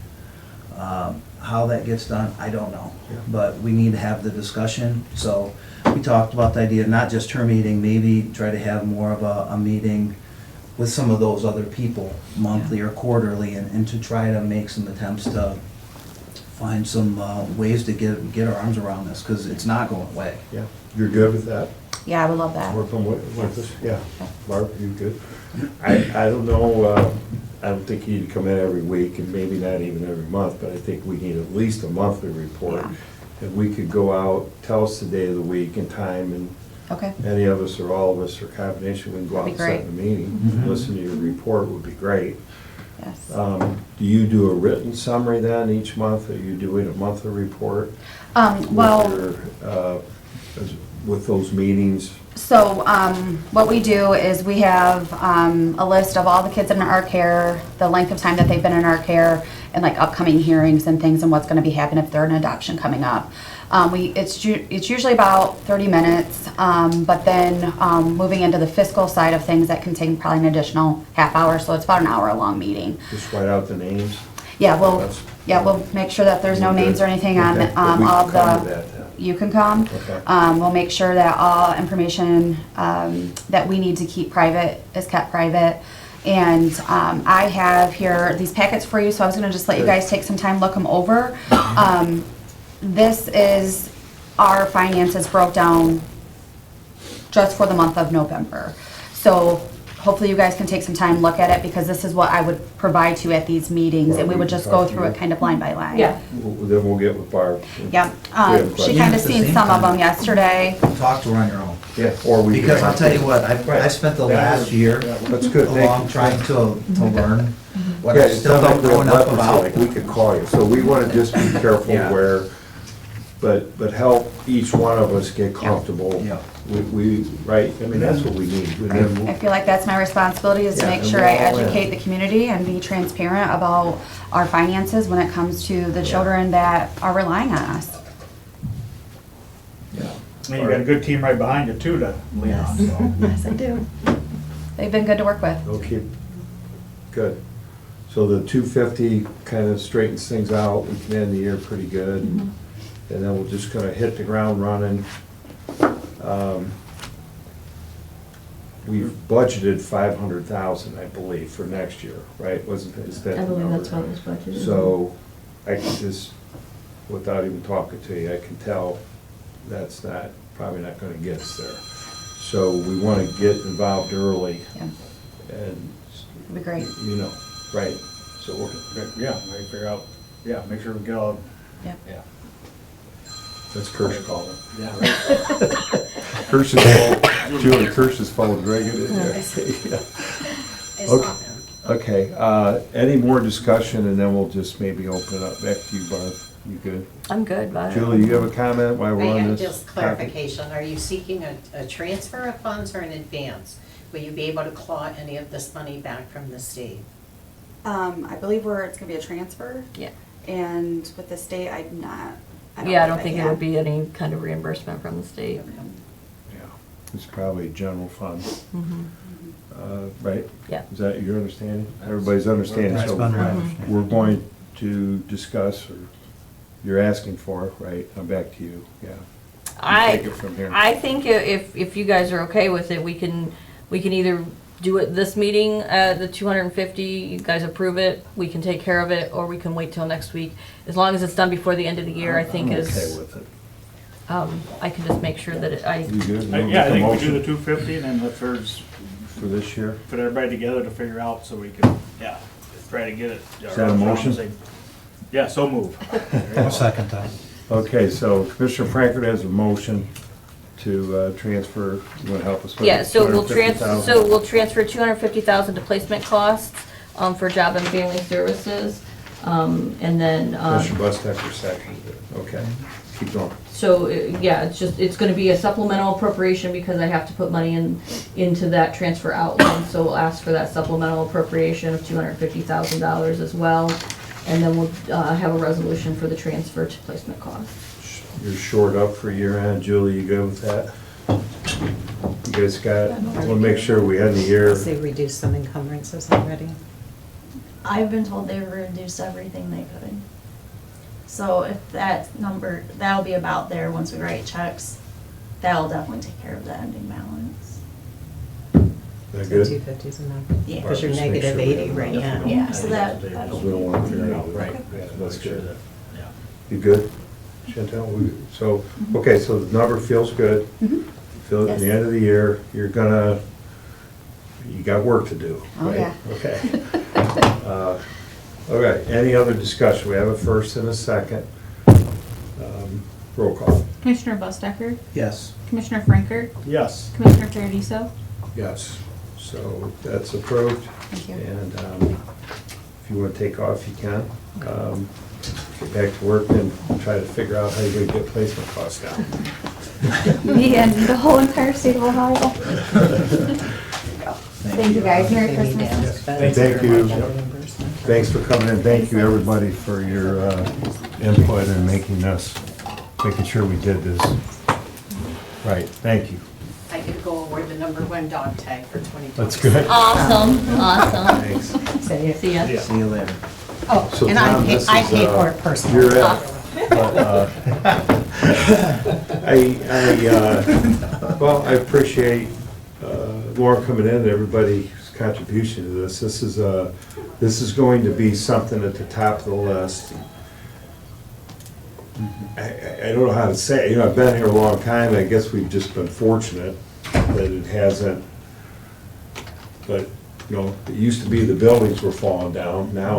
S9: How that gets done, I don't know, but we need to have the discussion. So we talked about the idea, not just her meeting, maybe try to have more of a meeting with some of those other people, monthly or quarterly, and to try to make some attempts to find some ways to get our arms around this, because it's not going away.
S1: Yeah, you're good with that?
S7: Yeah, I would love that.
S1: Working with us? Yeah. Barb, you good? I don't know, I don't think you need to come in every week, and maybe not even every month, but I think we need at least a monthly report.
S7: Yeah.
S1: And we could go out, tell us the day of the week and time, and
S7: Okay.
S1: any of us or all of us or combination, we can go out and
S7: That'd
S1: set
S7: be
S1: a meeting.
S9: Mhm.
S1: Listen to your report would be great.
S7: Yes.
S1: Do you do a written summary then each month? Are you doing a monthly report?
S7: Well,
S1: With those meetings?
S7: so, what we do is we have, a list of all the kids in our care, the length of time that they've been in our care, and like upcoming hearings and things, and what's gonna be happening if they're in adoption coming up. It's usually about 30 minutes, but then, moving into the fiscal side of things, that can take probably an additional half hour, so it's about an hour-long meeting.
S1: Just write out the names?
S7: Yeah,
S1: That's-
S7: we'll make sure that there's no
S1: Okay.
S7: names or anything on,
S1: Okay, but we
S7: all
S1: can come to
S7: the,
S1: that then.
S7: you can come.
S1: Okay.
S7: We'll make sure that all information, that we need to keep private is kept private. And, I have here these packets for you, so I was gonna just let you guys take some time, look them over. This is our finances broke down just for the month of November. So hopefully you guys can take some time, look at it, because this is what I would provide to you at these meetings, and we would just go through it kind of line by line.
S8: Yeah.
S1: Then we'll get with Barb.
S7: Yeah,
S1: have
S7: she
S1: questions.
S7: kind
S9: Yeah,
S7: of
S9: at the
S7: seen
S9: same
S7: some of
S9: time.
S7: them yesterday.
S9: Talk to her on your own.
S1: Yeah, or we.
S9: Because I'll tell you what, I've spent the last year
S1: That's good, thank
S9: along
S1: you.
S9: trying to learn what
S1: Yeah,
S9: I
S1: it's
S9: still
S1: not
S9: don't
S1: like we have
S9: know enough
S1: leprosy,
S9: about.
S1: like we could call you, so we wanna just be careful
S9: Yeah.
S1: where, but help each one of us get comfortable.
S9: Yeah.
S1: We, right, I mean, that's what we need. And then
S7: I feel like that's my responsibility, is to
S1: Yeah,
S7: make
S1: and
S7: sure
S1: we're
S7: I
S1: all in.
S7: educate the community and be transparent about our finances when it comes to the children that are relying on us.
S1: Yeah.
S4: And you got a good team right behind you too to lean on, so.
S7: Yes, I do. They've been good to work with.
S1: Okay, good. So the 250 kind of straightens things out, we can end the year pretty good. And then we're just gonna hit the ground running. we've budgeted 500,000, I believe, for next year, right? Wasn't that, is that
S8: I
S1: the
S8: believe that's
S1: number?
S8: what was budgeted.
S1: So, I can just, without even talking to you, I can tell that's not, probably not gonna get us there. So we wanna get involved early
S7: Yeah,
S1: and,
S7: it'd be great.
S1: you know, right, so we're,
S4: Yeah, maybe figure out, yeah, make sure we get all,
S7: Yep.
S4: yeah.
S1: that's Kirsch calling.
S4: Yeah, right.
S1: Kirsch is full, Julie, Kirsch is full of Reagan. Okay, any more discussion, and then we'll just maybe open it up. Back to you, Barb. You good?
S8: I'm good, but.
S1: Julie, you have a comment while we're
S10: I
S1: on
S10: have
S1: this?
S10: just clarification. Are you seeking a transfer of funds or an advance? Will you be able to claw any of this money back from the state?
S7: I believe it's gonna be a transfer,
S8: Yeah.
S7: and with the state, I'm not.
S8: Yeah, I don't
S7: know if
S8: think it
S7: can.
S8: would be any kind of reimbursement from the state.
S1: Yeah, it's probably general fund,
S8: Mhm.
S1: right?
S8: Yeah.
S1: Is that your understanding? Everybody's understanding,
S9: That's
S1: so
S9: been my understanding.
S1: we're going to discuss, or you're asking for, right? I'm back to you, yeah. You take it from here.
S8: I think if you guys are okay with it, we can either do it this meeting, the 250, you guys approve it, we can take care of it, or we can wait till next week. As long as it's done before the end of the year, I think
S1: I'm
S8: is,
S1: okay with it.
S8: I can just make sure that
S1: You good?
S4: Yeah, I
S1: We'll make a
S4: think we do
S1: motion
S4: the 250 and then let's first
S1: for this year?
S4: put everybody together to figure out so we can, yeah, try to get it.
S1: Is that a motion?
S4: Yeah, so move.
S9: I'll second that.
S1: Okay, so Commissioner Frankfurt has a motion to transfer, you want to help us with it?
S8: yeah, so we'll
S1: $250,000?
S8: transfer 250,000 to placement costs, for job and family services. And then,
S1: Commissioner Bustecker seconded it, okay, keep going.
S8: so, yeah, it's gonna be a supplemental appropriation because I have to put money into that transfer outline. So we'll ask for that supplemental appropriation of $250,000 as well. And then we'll, have a resolution for the transfer to placement costs.
S1: You're short up for year end, Julie, you good with that? You guys got, we'll make sure we end the year,
S6: They reduced some encumbrances already.
S11: I've been told they've reduced everything they could. So if that number, that'll be about there once we write checks. That'll definitely take care of the ending balance.
S1: that
S6: So
S1: good?
S6: 250's enough.
S11: Yeah.
S6: Because you're
S1: Just make
S6: negative
S1: sure we
S6: 80
S1: have
S6: right
S1: enough.
S6: now.
S11: Yeah, so that,
S1: Because we don't want to figure it out.
S4: Right.
S1: Yeah, that's
S4: Sure
S1: good.
S4: that- yeah.
S1: You good, Chantel? So, okay, so the number feels good. Feel at the end of the year, you got work to do,
S7: Oh,
S1: right?
S7: yeah.
S1: Okay. Okay, any other discussion? We have a first and a second. Roll call.
S3: Commissioner Bustecker,
S9: Yes.
S3: Commissioner Frankert,
S4: Yes.
S3: Commissioner Paradiso,
S1: Yes. So that's approved.
S7: Thank you.
S1: And if you want to take off, you can. Get back to work and try to figure out how you're going to get placement costs down.
S7: Me and the whole entire state of Ohio. Thank you guys, Merry
S6: They need to
S7: Christmas.
S6: ask Fed
S1: Thank
S6: for
S1: you.
S6: reimbursement.
S1: Thanks for coming in. Thank you, everybody, for your input and making sure we did this right. Thank you.
S10: I could go award the #1 dog tag for 2020.
S1: That's good.
S8: Awesome.
S1: Thanks.
S6: Say it.
S8: See ya.
S4: Yeah.
S9: See you later.
S6: Oh,
S1: So,
S6: and
S1: Tom,
S6: I
S1: this
S6: I
S1: is,
S6: paid for it personally.
S1: You're it. But, well, I appreciate Laura coming in and everybody's contribution to this. This is going to be something at the top of the list. I don't know how to say it. I've been here a long time. I guess we've just been fortunate that it hasn't. But, it used to be the buildings were falling down. Now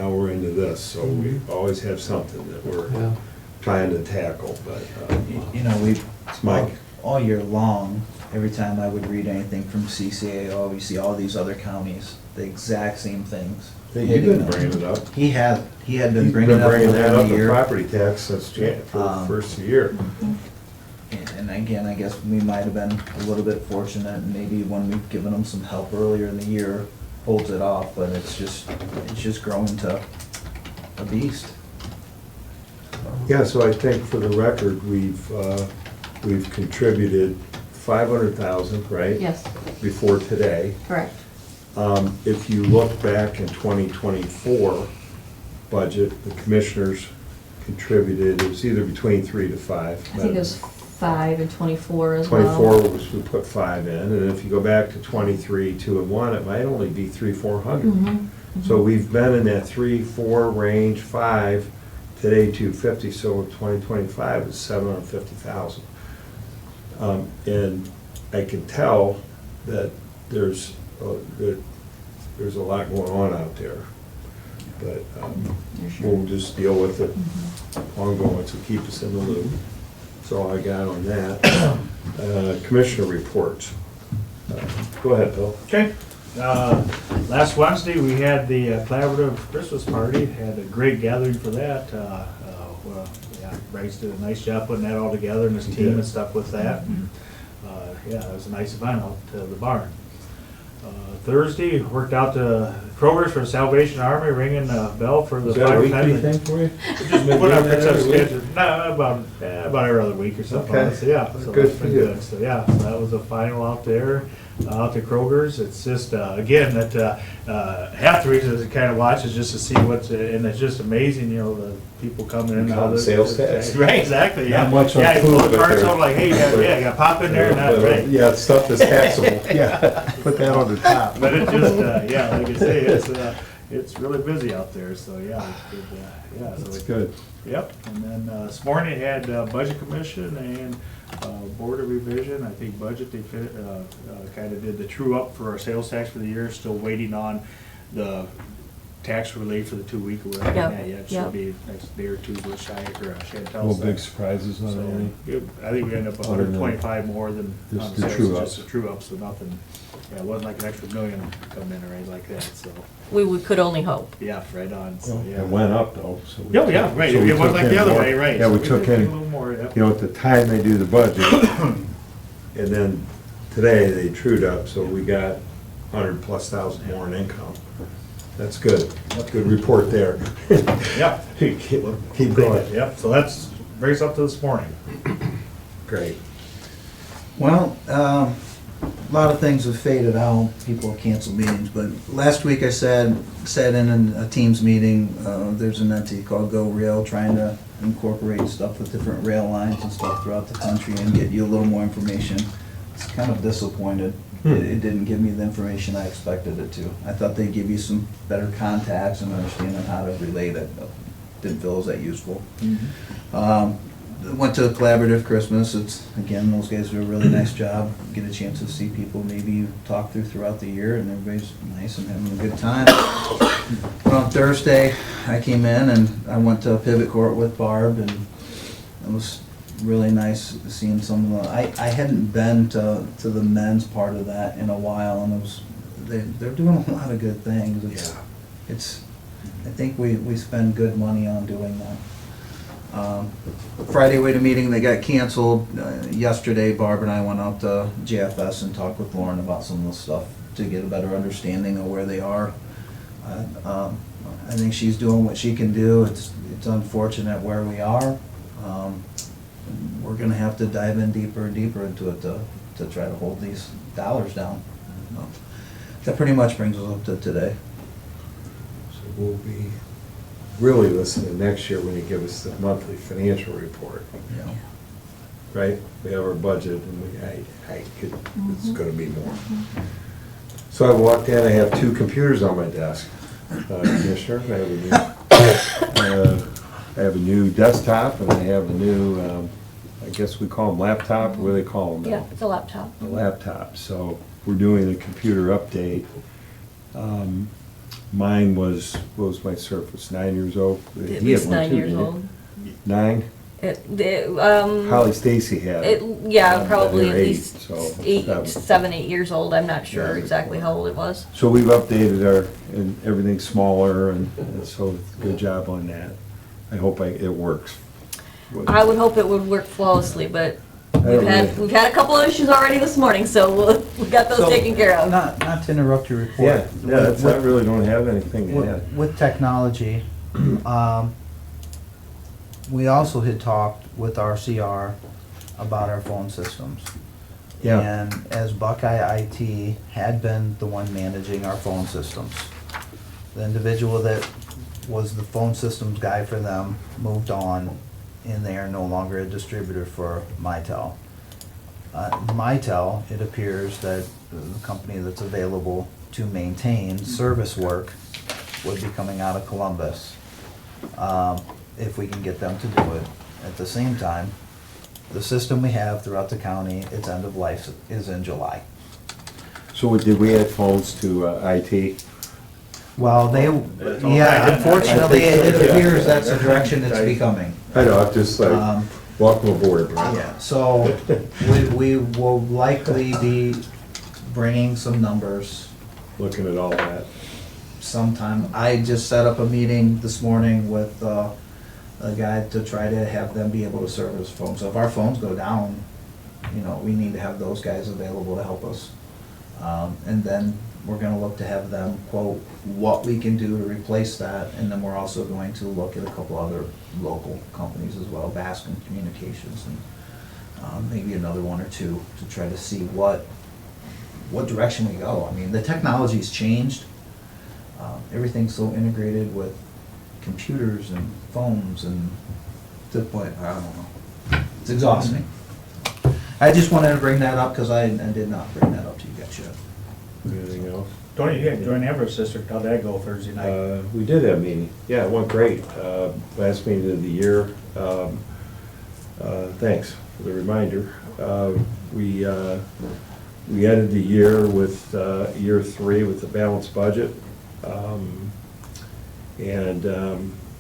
S1: we're into this. So we always have something that we're trying to tackle, but
S9: We,
S1: it's Mike.
S9: all year long, every time I would read anything from CCAO, we see all these other counties, the exact same things.
S1: Hey, you've been bringing it up.
S9: He had been
S1: You've
S9: bringing it up
S1: that
S9: earlier in
S1: up,
S9: the
S1: the
S9: year.
S1: property tax since for the first year.
S9: And again, I guess we might have been a little bit fortunate, and maybe when we've given them some help earlier in the year, holds it off, but it's just growing to a beast.
S1: Yeah, so I think for the record, we've contributed 500,000, right?
S8: Yes,
S1: Before today.
S8: correct.
S1: If you look back in 2024 budget, the commissioners contributed, it was either between 3 to 5.
S8: I think it was 5 and 24 as well.
S1: 24 was, we put 5 in, and if you go back to 23, 2 and 1, it might only be 300-400.
S8: Mhm.
S1: So we've been in that 3-4 range, 5, today 250, so 2025 is 750,000. And I can tell that there's a lot going on out there, but we'll just deal with it ongoing, so keep us in the loop. That's all I got on that. Commissioner reports. Go ahead, Bill.
S4: Okay. Last Wednesday, we had the collaborative Christmas party, had a great gathering for that. Yeah, Bryce did a nice job putting that all together, and his
S1: He
S4: team
S1: did.
S4: and stuff with that. And, yeah, it was a nice event out to the barn. Thursday, worked out to Kroger's for the Salvation Army, ringing the bell for the
S1: Is that a weekly
S4: 5:10.
S1: thing for you?
S4: Just put up it's a schedule, no, about every other week or something.
S1: Okay.
S4: So, yeah, so
S1: Good
S4: that's
S1: for
S4: been
S1: you.
S4: good. So, yeah, so that was a final out there, out to Kroger's. It's just, again, that, half the reason to kind of watch is just to see what's, and it's just amazing, you know, the people coming in. and out of the-
S1: Sales tax.
S4: Right, exactly, yeah.
S1: Not much on
S4: Yeah, you
S1: food,
S4: pull the
S1: but
S4: carts
S1: they're-
S4: out like, hey, you got pop in there, and that's right.
S1: Yeah, stuff is taxable. Yeah, put that on the top.
S4: But it just, yeah, like I say, it's really busy out there, so yeah, it's good, yeah. So
S1: That's
S4: it-
S1: good.
S4: Yep, and then this morning had Budget Commission and Board of Revision. I think Budget, they kind of did the true up for our sales tax for the year, still waiting on the tax relief for the 2 week or whatever.
S8: Yep,
S4: Yeah, it
S8: yep.
S4: should be next day or two with Chantel.
S1: No big surprises on any?
S4: I think we ended up
S1: Other than
S4: 125 more than
S1: just
S4: on
S1: the
S4: sales,
S1: true
S4: just
S1: ups.
S4: the true up, so nothing, yeah, it wasn't like an extra million coming in or anything like that, so,
S8: We could only hope.
S4: yeah, right on, so, yeah.
S1: It went up though, so. we
S4: Oh, yeah,
S1: took-
S4: right,
S1: so we
S4: it wasn't
S1: took
S4: like the
S1: in
S4: other
S1: more.
S4: way, right.
S1: Yeah,
S4: so
S1: we took
S4: did
S1: in,
S4: a little more, yep.
S1: you know, at the time they do the budget, and then today they trued up, so we got 100,000+ more in income. That's good. Good report there.
S4: Yeah.
S1: Keep going.
S4: Yep, so that's, brings up to this morning.
S1: Great.
S9: Well, a lot of things have faded out, people have canceled meetings, but last week I sat in a Teams meeting, there's an entity called Go Rail trying to incorporate stuff with different rail lines and stuff throughout the country and get you a little more information. It's kind of disappointed. It didn't give me the information I expected it to. I thought they'd give you some better contacts and understanding how to relate it. Didn't feel it was that useful. Went to a collaborative Christmas. It's, again, those guys do a really nice job. Get a chance to see people maybe you talk throughout the year, and everybody's nice and having a good time. But on Thursday, I came in and I went to Pivot Court with Barb, and it was really nice seeing some of the, I hadn't been to the men's part of that in a while, and it was, they're doing a lot of good things. It's, I think we spend good money on doing that. Friday we had a meeting that got canceled. Yesterday, Barb and I went out to JFS and talked with Lauren about some of the stuff to get a better understanding of where they are. I think she's doing what she can do. It's unfortunate where we are. We're gonna have to dive in deeper and deeper into it to try to hold these dollars down. That pretty much brings us up to today.
S1: So we'll be really listening next year when you give us the monthly financial report,
S9: Yeah.
S1: right? We have our budget and it's gonna be more. So I walked in, I have 2 computers on my desk, Commissioner. I have a new desktop and I have a new, I guess we call them laptop, what do they call them now?
S8: Yeah, it's a laptop.
S1: A laptop, so we're doing a computer update. Mine was, what was my Surface, 9 years old?
S8: At
S1: He had
S8: least
S1: one
S8: 9
S1: too,
S8: years
S1: didn't he?
S8: old.
S1: 9? Holly Stacy had it.
S8: Yeah, probably
S1: They're
S8: at
S1: 8,
S8: least
S1: so
S8: 7, 8 years old. I'm not sure
S1: Yeah.
S8: exactly how old it was.
S1: So we've updated and everything's smaller, and so good job on that. I hope it works.
S8: I would hope it would work flawlessly, but
S1: don't really-
S8: we've had a couple of issues already this morning, so we got those
S9: So,
S8: taken care of.
S9: Not to interrupt your report.
S1: Yeah, that's, I really don't have anything to add.
S9: With technology, we also had talked with our CR about our phone systems.
S1: Yeah,
S9: And as Buckeye IT had been the one managing our phone systems. The individual that was the phone systems guy for them moved on, and they are no longer a distributor for Mitel. Mitel, it appears that the company that's available to maintain service work would be coming out of Columbus, if we can get them to do it. At the same time, the system we have throughout the county, its end of life is in July.
S1: So did we add phones to IT?
S9: Well, yeah, unfortunately, it appears that's the direction it's becoming.
S1: I know, I'm just like, welcome aboard.
S9: Yeah, so we will likely be bringing some numbers
S1: Looking at all that.
S9: sometime. I just set up a meeting this morning with a guy to try to have them be able to service phones. So if our phones go down, you know, we need to have those guys available to help us. And then we're gonna look to have them quote what we can do to replace that, and then we're also going to look at a couple other local companies as well, Bascom Communications, and maybe another one or two, to try to see what direction we go. I mean, the technology's changed. Everything's so integrated with computers and phones, and to the point, I don't know, it's exhausting. I just wanted to bring that up, because I did not bring that up to you guys yet.
S1: Anything else?
S4: Joint Amherst District, how'd that go Thursday night?
S1: We did have a meeting. Yeah, it went great. Last meeting of the year. Thanks for the reminder. We ended the year with year 3 with a balanced budget. And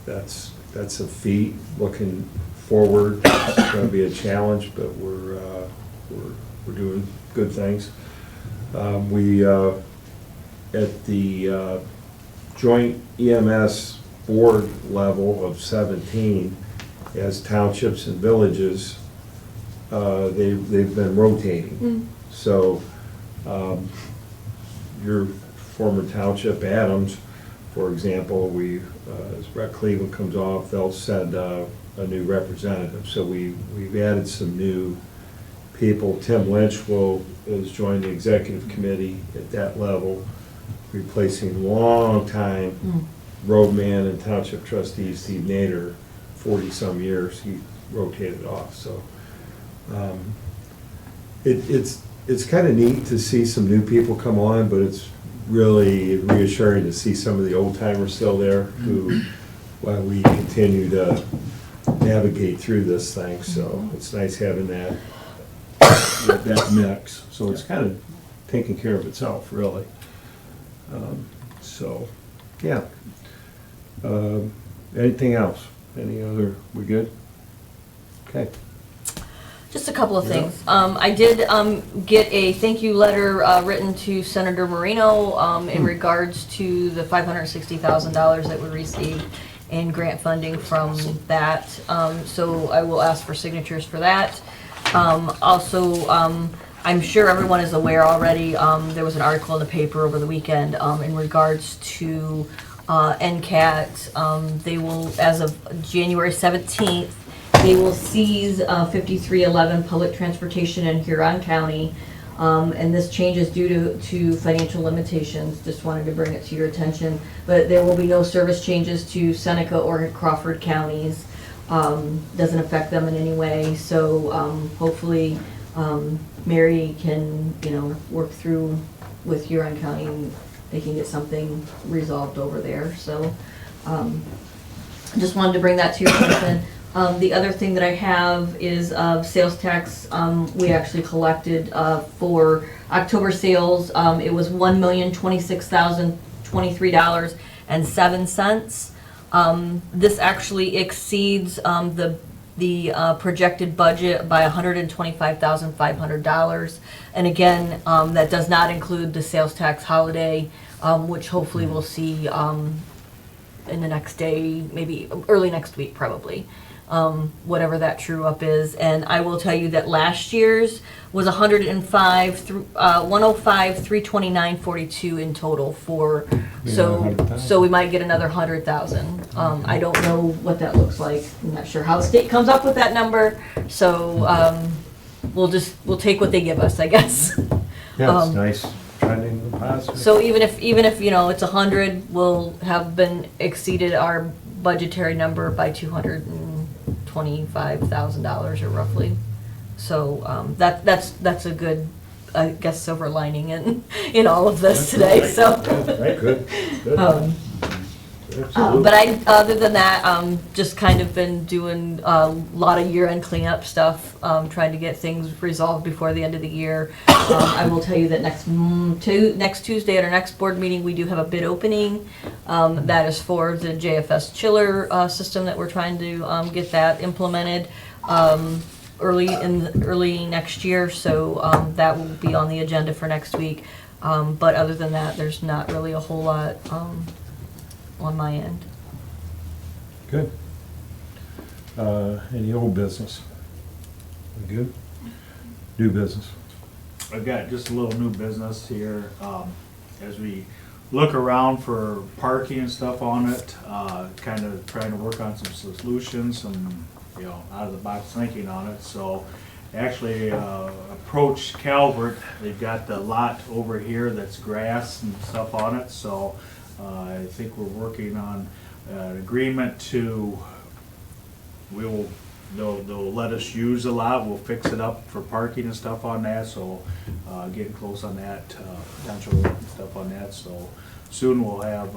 S1: that's a feat. Looking forward, it's going to be a challenge, but we're doing good things. We at the joint EMS board level of 17, as townships and villages, they've been rotating. So your former township, Adams, for example, as Brett Cleveland comes off, they'll send a new representative. So we've added some new people. Tim Lynch has joined the executive committee at that level, replacing long-time roadman and township trustee Steve Nader, 40-some years. He rotated off. So it's kind of neat to see some new people come on, but it's really reassuring to see some of the old-timers still there who, while we continue to navigate through this thing. So it's nice having that mix. So it's kind of taking care of itself, really. So, yeah. Anything else? Any other, we good? Okay.
S8: Just a couple of things. I did get a thank you letter written to Senator Marino in regards to the $560,000 that we received in grant funding from that. So I will ask for signatures for that. Also, I'm sure everyone is aware already, there was an article in the paper over the weekend in regards to NCAT. They will, as of January 17th, they will seize 5311 public transportation in Huron County. And this change is due to financial limitations. Just wanted to bring it to your attention. But there will be no service changes to Seneca or Crawford counties. Doesn't affect them in any way. So hopefully Mary can, work through with Huron County and they can get something resolved over there. So just wanted to bring that to your attention. The other thing that I have is sales tax. We actually collected for October sales. It was $1,026,023.07. This actually exceeds the projected budget by $125,500. And again, that does not include the sales tax holiday, which hopefully we'll see in the next day, maybe early next week probably. Whatever that true up is. And I will tell you that last year's was 105,329.42 in total for, so we might get another 100,000. I don't know what that looks like. I'm not sure how the state comes up with that number. So we'll take what they give us, I guess.
S1: Yeah, it's nice trending positive.
S8: So even if it's 100, we'll have been exceeded our budgetary number by $220,000 $25,000 or roughly. So that's a good, I guess, silver lining in all of this today, so.
S4: Right,
S1: Good.
S4: good.
S8: But other than that, just kind of been doing a lot of year-end cleanup stuff, trying to get things resolved before the end of the year. I will tell you that next Tuesday at our next board meeting, we do have a bid opening. That is for the JFS chiller system that we're trying to get that implemented early next year. So that will be on the agenda for next week. But other than that, there's not really a whole lot on my end.
S1: Good. Any old business? We good? New business?
S4: I've got just a little new business here, as we look around for parking and stuff on it, kind of trying to work on some solutions, some, out of the box thinking on it, so actually, approached Calvert, they've got the lot over here that's grass and stuff on it, so, I think we're working on an agreement they'll let us use the lot, we'll fix it up for parking and stuff on that, so, getting close on that, potential stuff on that, so soon we'll have,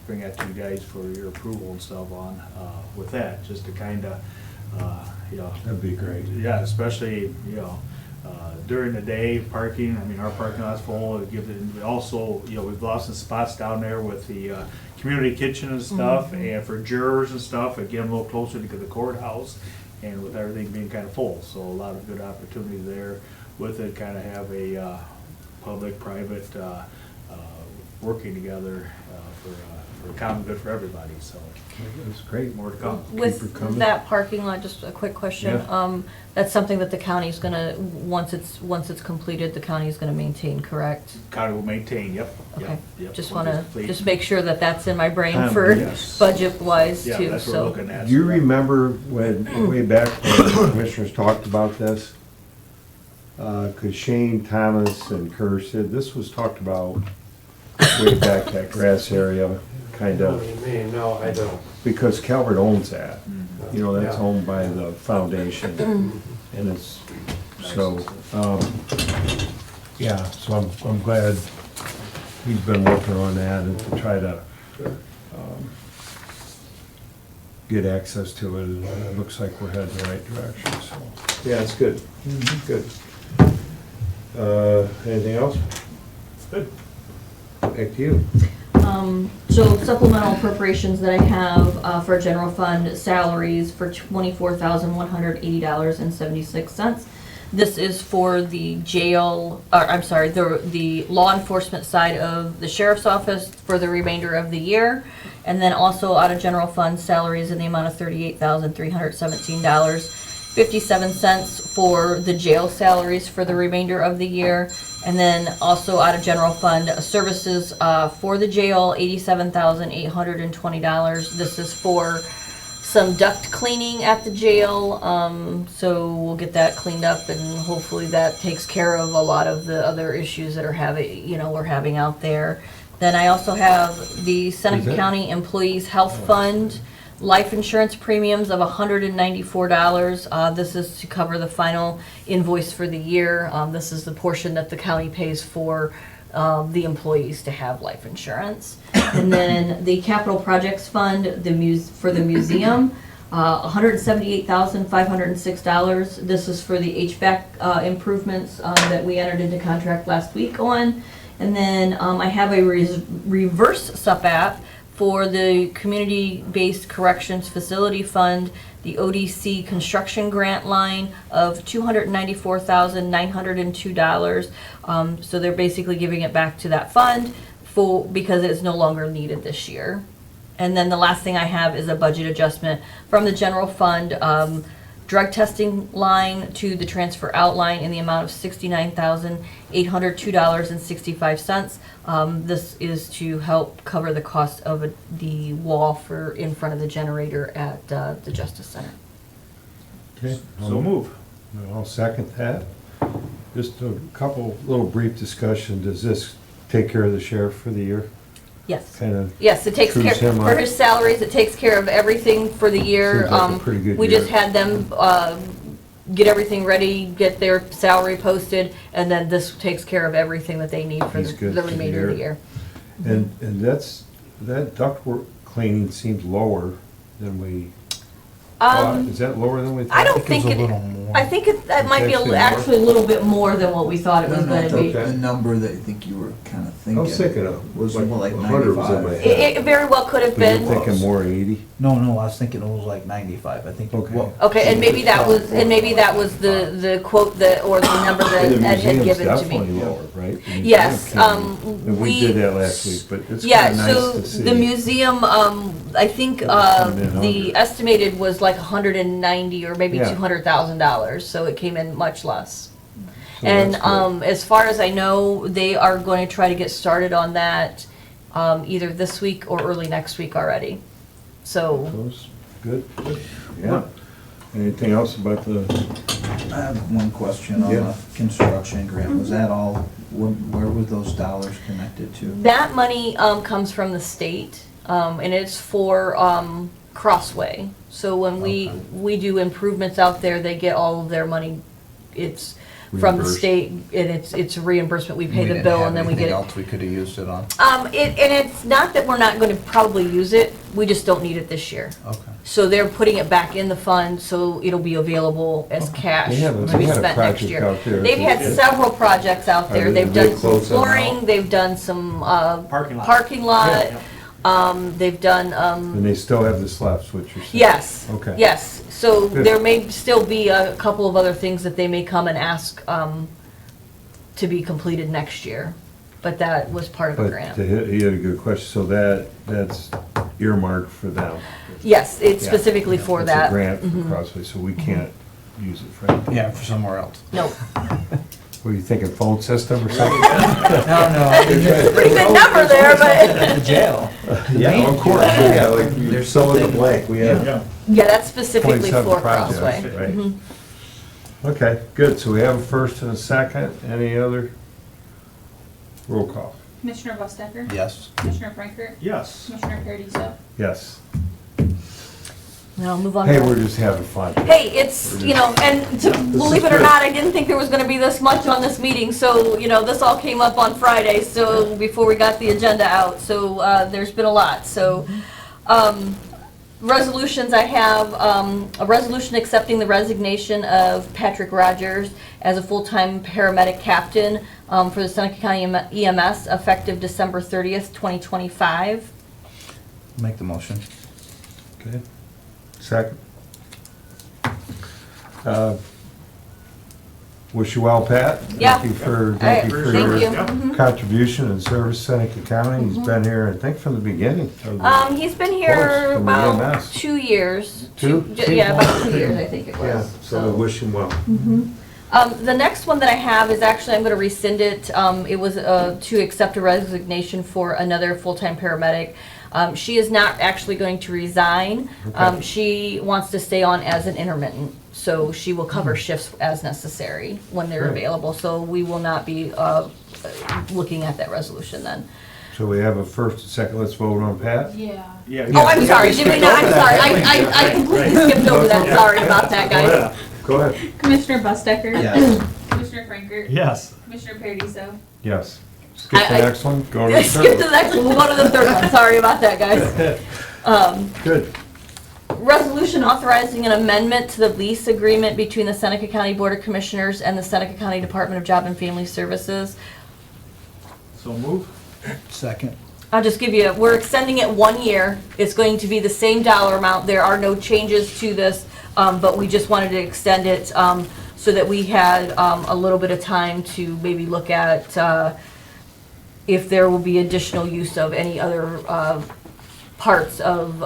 S4: bring that to you guys for your approval and stuff on, with that, just to kinda,
S1: That'd be great.
S4: yeah, especially, during the day, parking, I mean, our parking lot's full, also, we've lost some spots down there with the, community kitchen and stuff, and for jurors and stuff, again, a little closer to the courthouse, and with everything being kind of full, so a lot of good opportunity there with it, kind of have a, public-private, working together, for common good for everybody, so.
S1: That's great.
S4: More to come.
S1: Keep her coming.
S8: With that parking lot, just a quick question.
S1: Yeah.
S8: That's something that the county's gonna, once it's completed, the county's gonna maintain, correct?
S4: County will maintain, yep.
S8: Okay,
S4: yep.
S8: just
S4: Once
S8: wanna,
S4: it's complete.
S8: just make sure that that's in my brain for
S4: yes.
S8: budget-wise
S4: Yeah,
S8: too,
S4: that's what we're
S8: so.
S4: looking at.
S1: Do you remember when, way back when the commissioners talked about this? Cause Shane, Thomas, and Kerr said this was talked about way back, that grass area, kind of,
S2: No, I don't.
S1: because Calvert owns that. That's
S2: Yeah.
S1: owned by the foundation, and it's, so, yeah, so I'm glad he's been working on that and to try to, get access to it, and it looks like we're heading the right direction, so. Yeah, it's good, good. Anything else?
S4: Good.
S1: Back to you.
S8: So supplemental appropriations that I have for general fund salaries for $24,180.76. This is for the jail, the law enforcement side of the sheriff's office for the remainder of the year. And then also out of general fund salaries in the amount of $38,317.57 for the jail salaries for the remainder of the year. And then also out of general fund services for the jail, $87,820. This is for some duct cleaning at the jail, so we'll get that cleaned up, and hopefully that takes care of a lot of the other issues that are we're having out there. Then I also have the Seneca County Employees Health Fund life insurance premiums of $194. This is to cover the final invoice for the year. This is the portion that the county pays for the employees to have life insurance. And then the Capital Projects Fund, for the museum, $178,506. This is for the HVAC improvements that we entered into contract last week on. And then I have a reverse SUP-app for the Community-Based Corrections Facility Fund, the ODC construction grant line of $294,902. So they're basically giving it back to that fund because it's no longer needed this year. And then the last thing I have is a budget adjustment from the general fund drug testing line to the transfer out line in the amount of $69,802.65. This is to help cover the cost of the wall in front of the generator at the Justice Center.
S1: Okay.
S4: So move.
S1: I'll second that. Just a couple, little brief discussion. Does this take care of the sheriff for the year?
S8: Yes.
S1: kind of,
S8: Yes, it takes care,
S1: Cruise him
S8: for
S1: up.
S8: his salaries, it takes care of everything for the year.
S1: Seems like a pretty good
S8: We just
S1: year.
S8: had them, get everything ready, get their salary posted, and then this takes care of everything that they need for
S1: He's good
S8: the
S1: for the
S8: remainder of the year.
S1: and that ductwork cleaning seems lower than we thought. Is that lower than we thought?
S8: I don't think it, I think that might be actually a little bit more than what we thought it was gonna be.
S1: Okay.
S2: The number that I think you were kind of
S1: I
S2: thinking.
S1: was thinking of, was
S2: More like
S1: 100 was in my
S2: 95.
S1: head.
S8: It very well could have
S1: But you're
S8: been.
S1: thinking more 80?
S9: No, I was thinking it was like 95, I think.
S1: Okay.
S8: Okay, and maybe that was the quote that, or the number that
S1: And the
S8: Ed had
S1: museum's
S8: given to
S1: definitely
S8: me.
S1: lower, right? The museum
S8: Yes,
S1: came- And we did that last week, but it's
S8: Yeah,
S1: kind of nice
S8: so
S1: to see.
S8: the museum, I think,
S1: Coming in
S8: the
S1: under.
S8: estimated was like 190 or maybe
S1: Yeah.
S8: $200,000, so it came in much less.
S1: So
S8: And,
S1: that's good.
S8: as far as I know, they are going to try to get started on that, either this week or early next week already. So,
S1: Those, good, yeah. Anything else about the,
S9: I have one question on
S1: Yeah.
S9: the construction grant. Was that all, where were those dollars connected to?
S8: that money, comes from the state, and it's for, Crossway. So when we do improvements out there, they get all of their money, it's from the
S1: Reimbursed.
S8: state, and it's a reimbursement, we pay
S9: We
S8: the
S9: didn't
S8: bill
S9: have
S8: and then we get
S9: anything
S8: it.
S9: else we could have used it on?
S8: And it's not that we're not gonna probably use it, we just don't need it this year.
S9: Okay.
S8: So they're putting it back in the fund, so it'll be available as cash
S1: They have a-
S8: to be
S1: they had a
S8: spent next
S1: project
S8: year.
S1: out there.
S8: They've had several projects out
S1: Are
S8: there,
S1: they-
S8: they've
S1: did they
S8: done some
S1: close them out?
S8: flooring, they've done some,
S4: Parking lot.
S8: parking lot, they've done,
S1: and they still have the slaps, what you're saying?
S8: yes.
S1: Okay.
S8: Yes, so
S1: Good.
S8: there may still be a couple of other things that they may come and ask, to be completed next year, but that was part of the
S1: But
S8: grant.
S1: he had a good question, so that's earmarked for them?
S8: Yes, it's
S1: Yeah.
S8: specifically for that.
S1: It's a grant
S8: Mhm.
S1: for Crossway, so we can't use it for anything.
S9: Yeah, for somewhere else.
S8: No,
S1: Were you thinking phone system or something?
S9: No.
S8: pretty good number there, but,
S9: The jail.
S1: Yeah, of course, yeah, like you
S9: There's
S1: fill in the
S9: something-
S1: blank, we have
S4: Yeah.
S8: yeah, that's specifically
S1: 27
S8: for
S1: projects,
S8: Crossway.
S1: right?
S8: Mhm.
S1: Okay, good, so we have a first and a second, any other? Roll call,
S3: Commissioner Bustecker?
S9: Yes.
S3: Commissioner Frankert?
S4: Yes.
S3: Commissioner Paradiso?
S1: yes.
S8: Now, move on.
S1: Hey,
S8: to-
S1: we're just having fun.
S8: Hey, it's, and believe it or not, I didn't think there was gonna be this much on this meeting, so, this all came up on Friday, so, before we got the agenda out, so, there's been a lot, so, resolutions, I have, a resolution accepting the resignation of Patrick Rogers as a full-time paramedic captain, for the Seneca County EMS, effective December 30th, 2025.
S9: Make the motion.
S1: Okay, second. Wish you well, Pat.
S8: Yeah.
S1: Thank you for
S8: Thank you.
S1: your
S4: Yeah.
S8: Mhm.
S1: contribution and service to Seneca County. He's been here, I think, from the beginning. of the-
S8: He's been
S1: course,
S8: here
S1: from the
S8: about
S1: EMS.
S8: 2 years.
S1: Two?
S8: Yeah, about 2 years, I think it
S1: Yeah,
S8: was.
S1: so I wish him well.
S8: The next one that I have is actually, I'm gonna rescind it. It was to accept a resignation for another full-time paramedic. She is not actually going to resign.
S1: Okay.
S8: She wants to stay on as an intermittent, so she will cover shifts as necessary when they're
S1: Great.
S8: available. So we will not be looking at that resolution then.
S1: So we have a first and second, let's vote on Pat.
S3: Yeah.
S4: Yeah.
S8: Oh, I'm sorry, did we not? I'm sorry, I completely skipped over that, sorry about that, guys.
S1: Go ahead.
S3: Commissioner Bustecker?
S9: Yes.
S3: Commissioner Frankert?
S4: Yes.
S3: Commissioner Paradiso?
S1: Yes. Skip the
S8: I-
S1: next one, go to the
S8: Skip to
S1: third.
S8: the next one, we'll go to the third one, sorry about that, guys.
S1: Good.
S8: Resolution authorizing an amendment to the lease agreement between the Seneca County Board of Commissioners and the Seneca County Department of Job and Family Services.
S4: So move.
S9: Second.
S8: I'll just give you, we're extending it 1 year. It's going to be the same dollar amount. There are no changes to this, but we just wanted to extend it so that we had a little bit of time to maybe look at if there will be additional use of any other parts of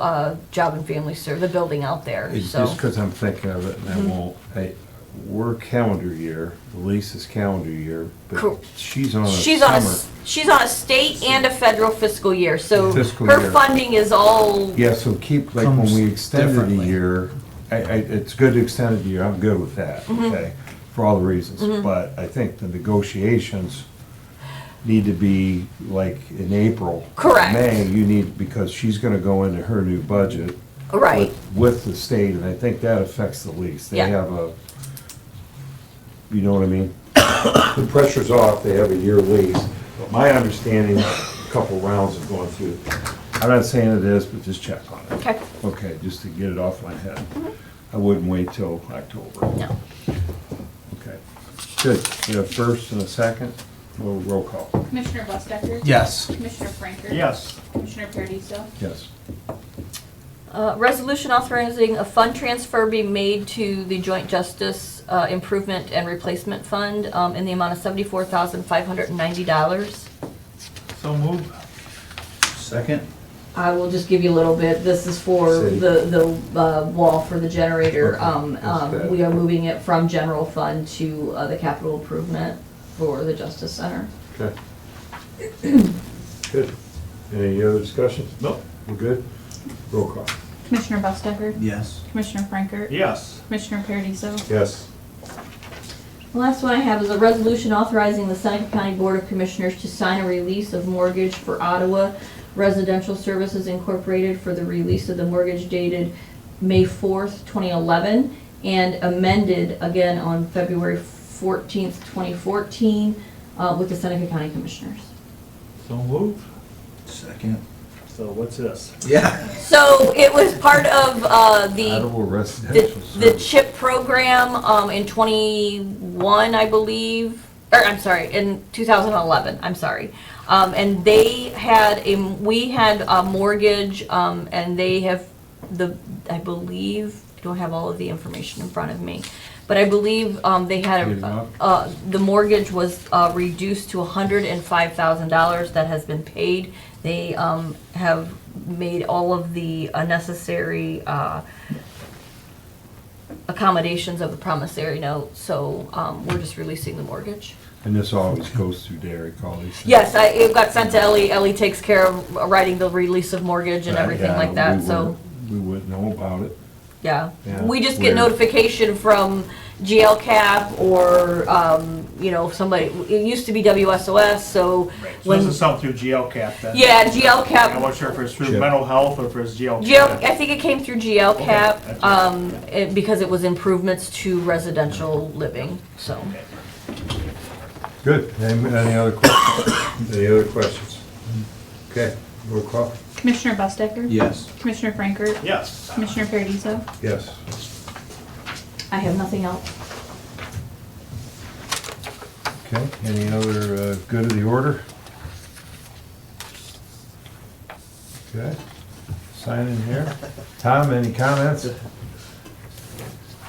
S8: Job and Family Service, the building out there,
S1: It's
S8: so.
S1: just because I'm thinking of it, and I won't, we're calendar year, the lease is calendar year,
S8: Cor-
S1: but she's on a
S8: She's on
S1: summer.
S8: she's on a state and a federal fiscal year, so
S1: Fiscal
S8: her
S1: year.
S8: funding is all,
S1: Yeah, so keep, like, when
S9: Comes
S1: we extended a
S9: differently.
S1: year, it's good to extend it a year, I'm good with that,
S8: Mm-hmm.
S1: okay? For all the reasons, but I think the negotiations need to be like in April.
S8: Correct.
S1: May, you need, because she's gonna go into her new budget.
S8: Right.
S1: With the state, and I think that affects the lease. They
S8: Yeah.
S1: have a, you know what I mean? The pressure's off, they have a year lease. But my understanding, a couple rounds of going through, I'm not saying it is, but just check on it.
S8: Okay.
S1: Okay, just to get it off my head. I wouldn't wait till October.
S8: No.
S1: Okay, good. We have first and a second. Roll call.
S3: Commissioner Bustecker?
S9: Yes.
S3: Commissioner Franker?
S4: Yes.
S3: Commissioner Paradiso?
S1: Yes.
S8: Resolution authorizing a fund transfer being made to the Joint Justice Improvement and Replacement Fund in the amount of $74,590.
S4: So move.
S9: Second?
S8: I will just give you a little bit. This is for
S1: Say.
S8: the wall for the generator.
S1: Okay, that's that.
S8: We are moving it from general fund to the capital improvement for the Justice Center.
S1: Okay. Good. Any other discussion? No. We're good? Roll call.
S3: Commissioner Bustecker?
S9: Yes.
S3: Commissioner Franker?
S4: Yes.
S3: Commissioner Paradiso?
S1: Yes.
S8: The last one I have is a resolution authorizing the Seneca County Board of Commissioners to sign a release of mortgage for Ottawa Residential Services Incorporated for the release of the mortgage dated May 4th, 2011, and amended again on February 14th, 2014, with the Seneca County Commissioners.
S4: So move.
S9: Second?
S4: So what's this?
S9: Yeah.
S8: So it was part of the
S1: Ottawa Residential
S8: the
S1: Service.
S8: CHIP program in 21, I believe, or I'm sorry, in 2011, I'm sorry. And they had we had a mortgage, and they have I believe, I don't have all of the information in front of me, but I believe they had
S1: Paid it up?
S8: the mortgage was reduced to $105,000 that has been paid. They have made all of the necessary accommodations of the promissory note, so we're just releasing the mortgage.
S1: And this always goes through Derek, all these things.
S8: Yes, it got sent to Ellie. Ellie takes care of writing the release of mortgage and everything
S1: Yeah,
S8: like that,
S1: we
S8: so,
S1: wouldn't- We wouldn't know about it.
S8: yeah.
S1: Yeah,
S8: We just
S1: weird.
S8: get notification from GLCAP or, somebody, it used to be WSOS, so
S4: So
S8: when,
S4: this is something through GLCAP then?
S8: yeah,
S4: I
S8: GLCAP,
S4: wasn't sure if it's through
S1: Chip.
S4: mental health or if it's GLCAP.
S8: I think it came through
S4: Okay,
S8: GLCAP,
S4: that's
S8: because it was improvements to residential living, so.
S1: Good. Any other questions? Any other questions? Okay, roll call.
S3: Commissioner Bustecker?
S9: Yes.
S3: Commissioner Franker?
S4: Yes.
S3: Commissioner Paradiso?
S1: Yes.
S8: I have nothing else.
S1: Okay, any other good of the order? Okay, sign in here. Tom, any comments?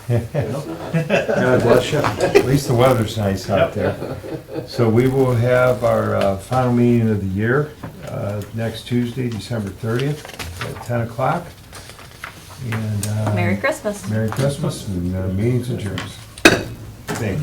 S1: God bless you. At least the weather's nice out there. So we will have our final meeting of the year next Tuesday, December 30th at 10 o'clock. And
S8: Merry Christmas.
S1: Merry Christmas and meeting's adjourned. Thank you.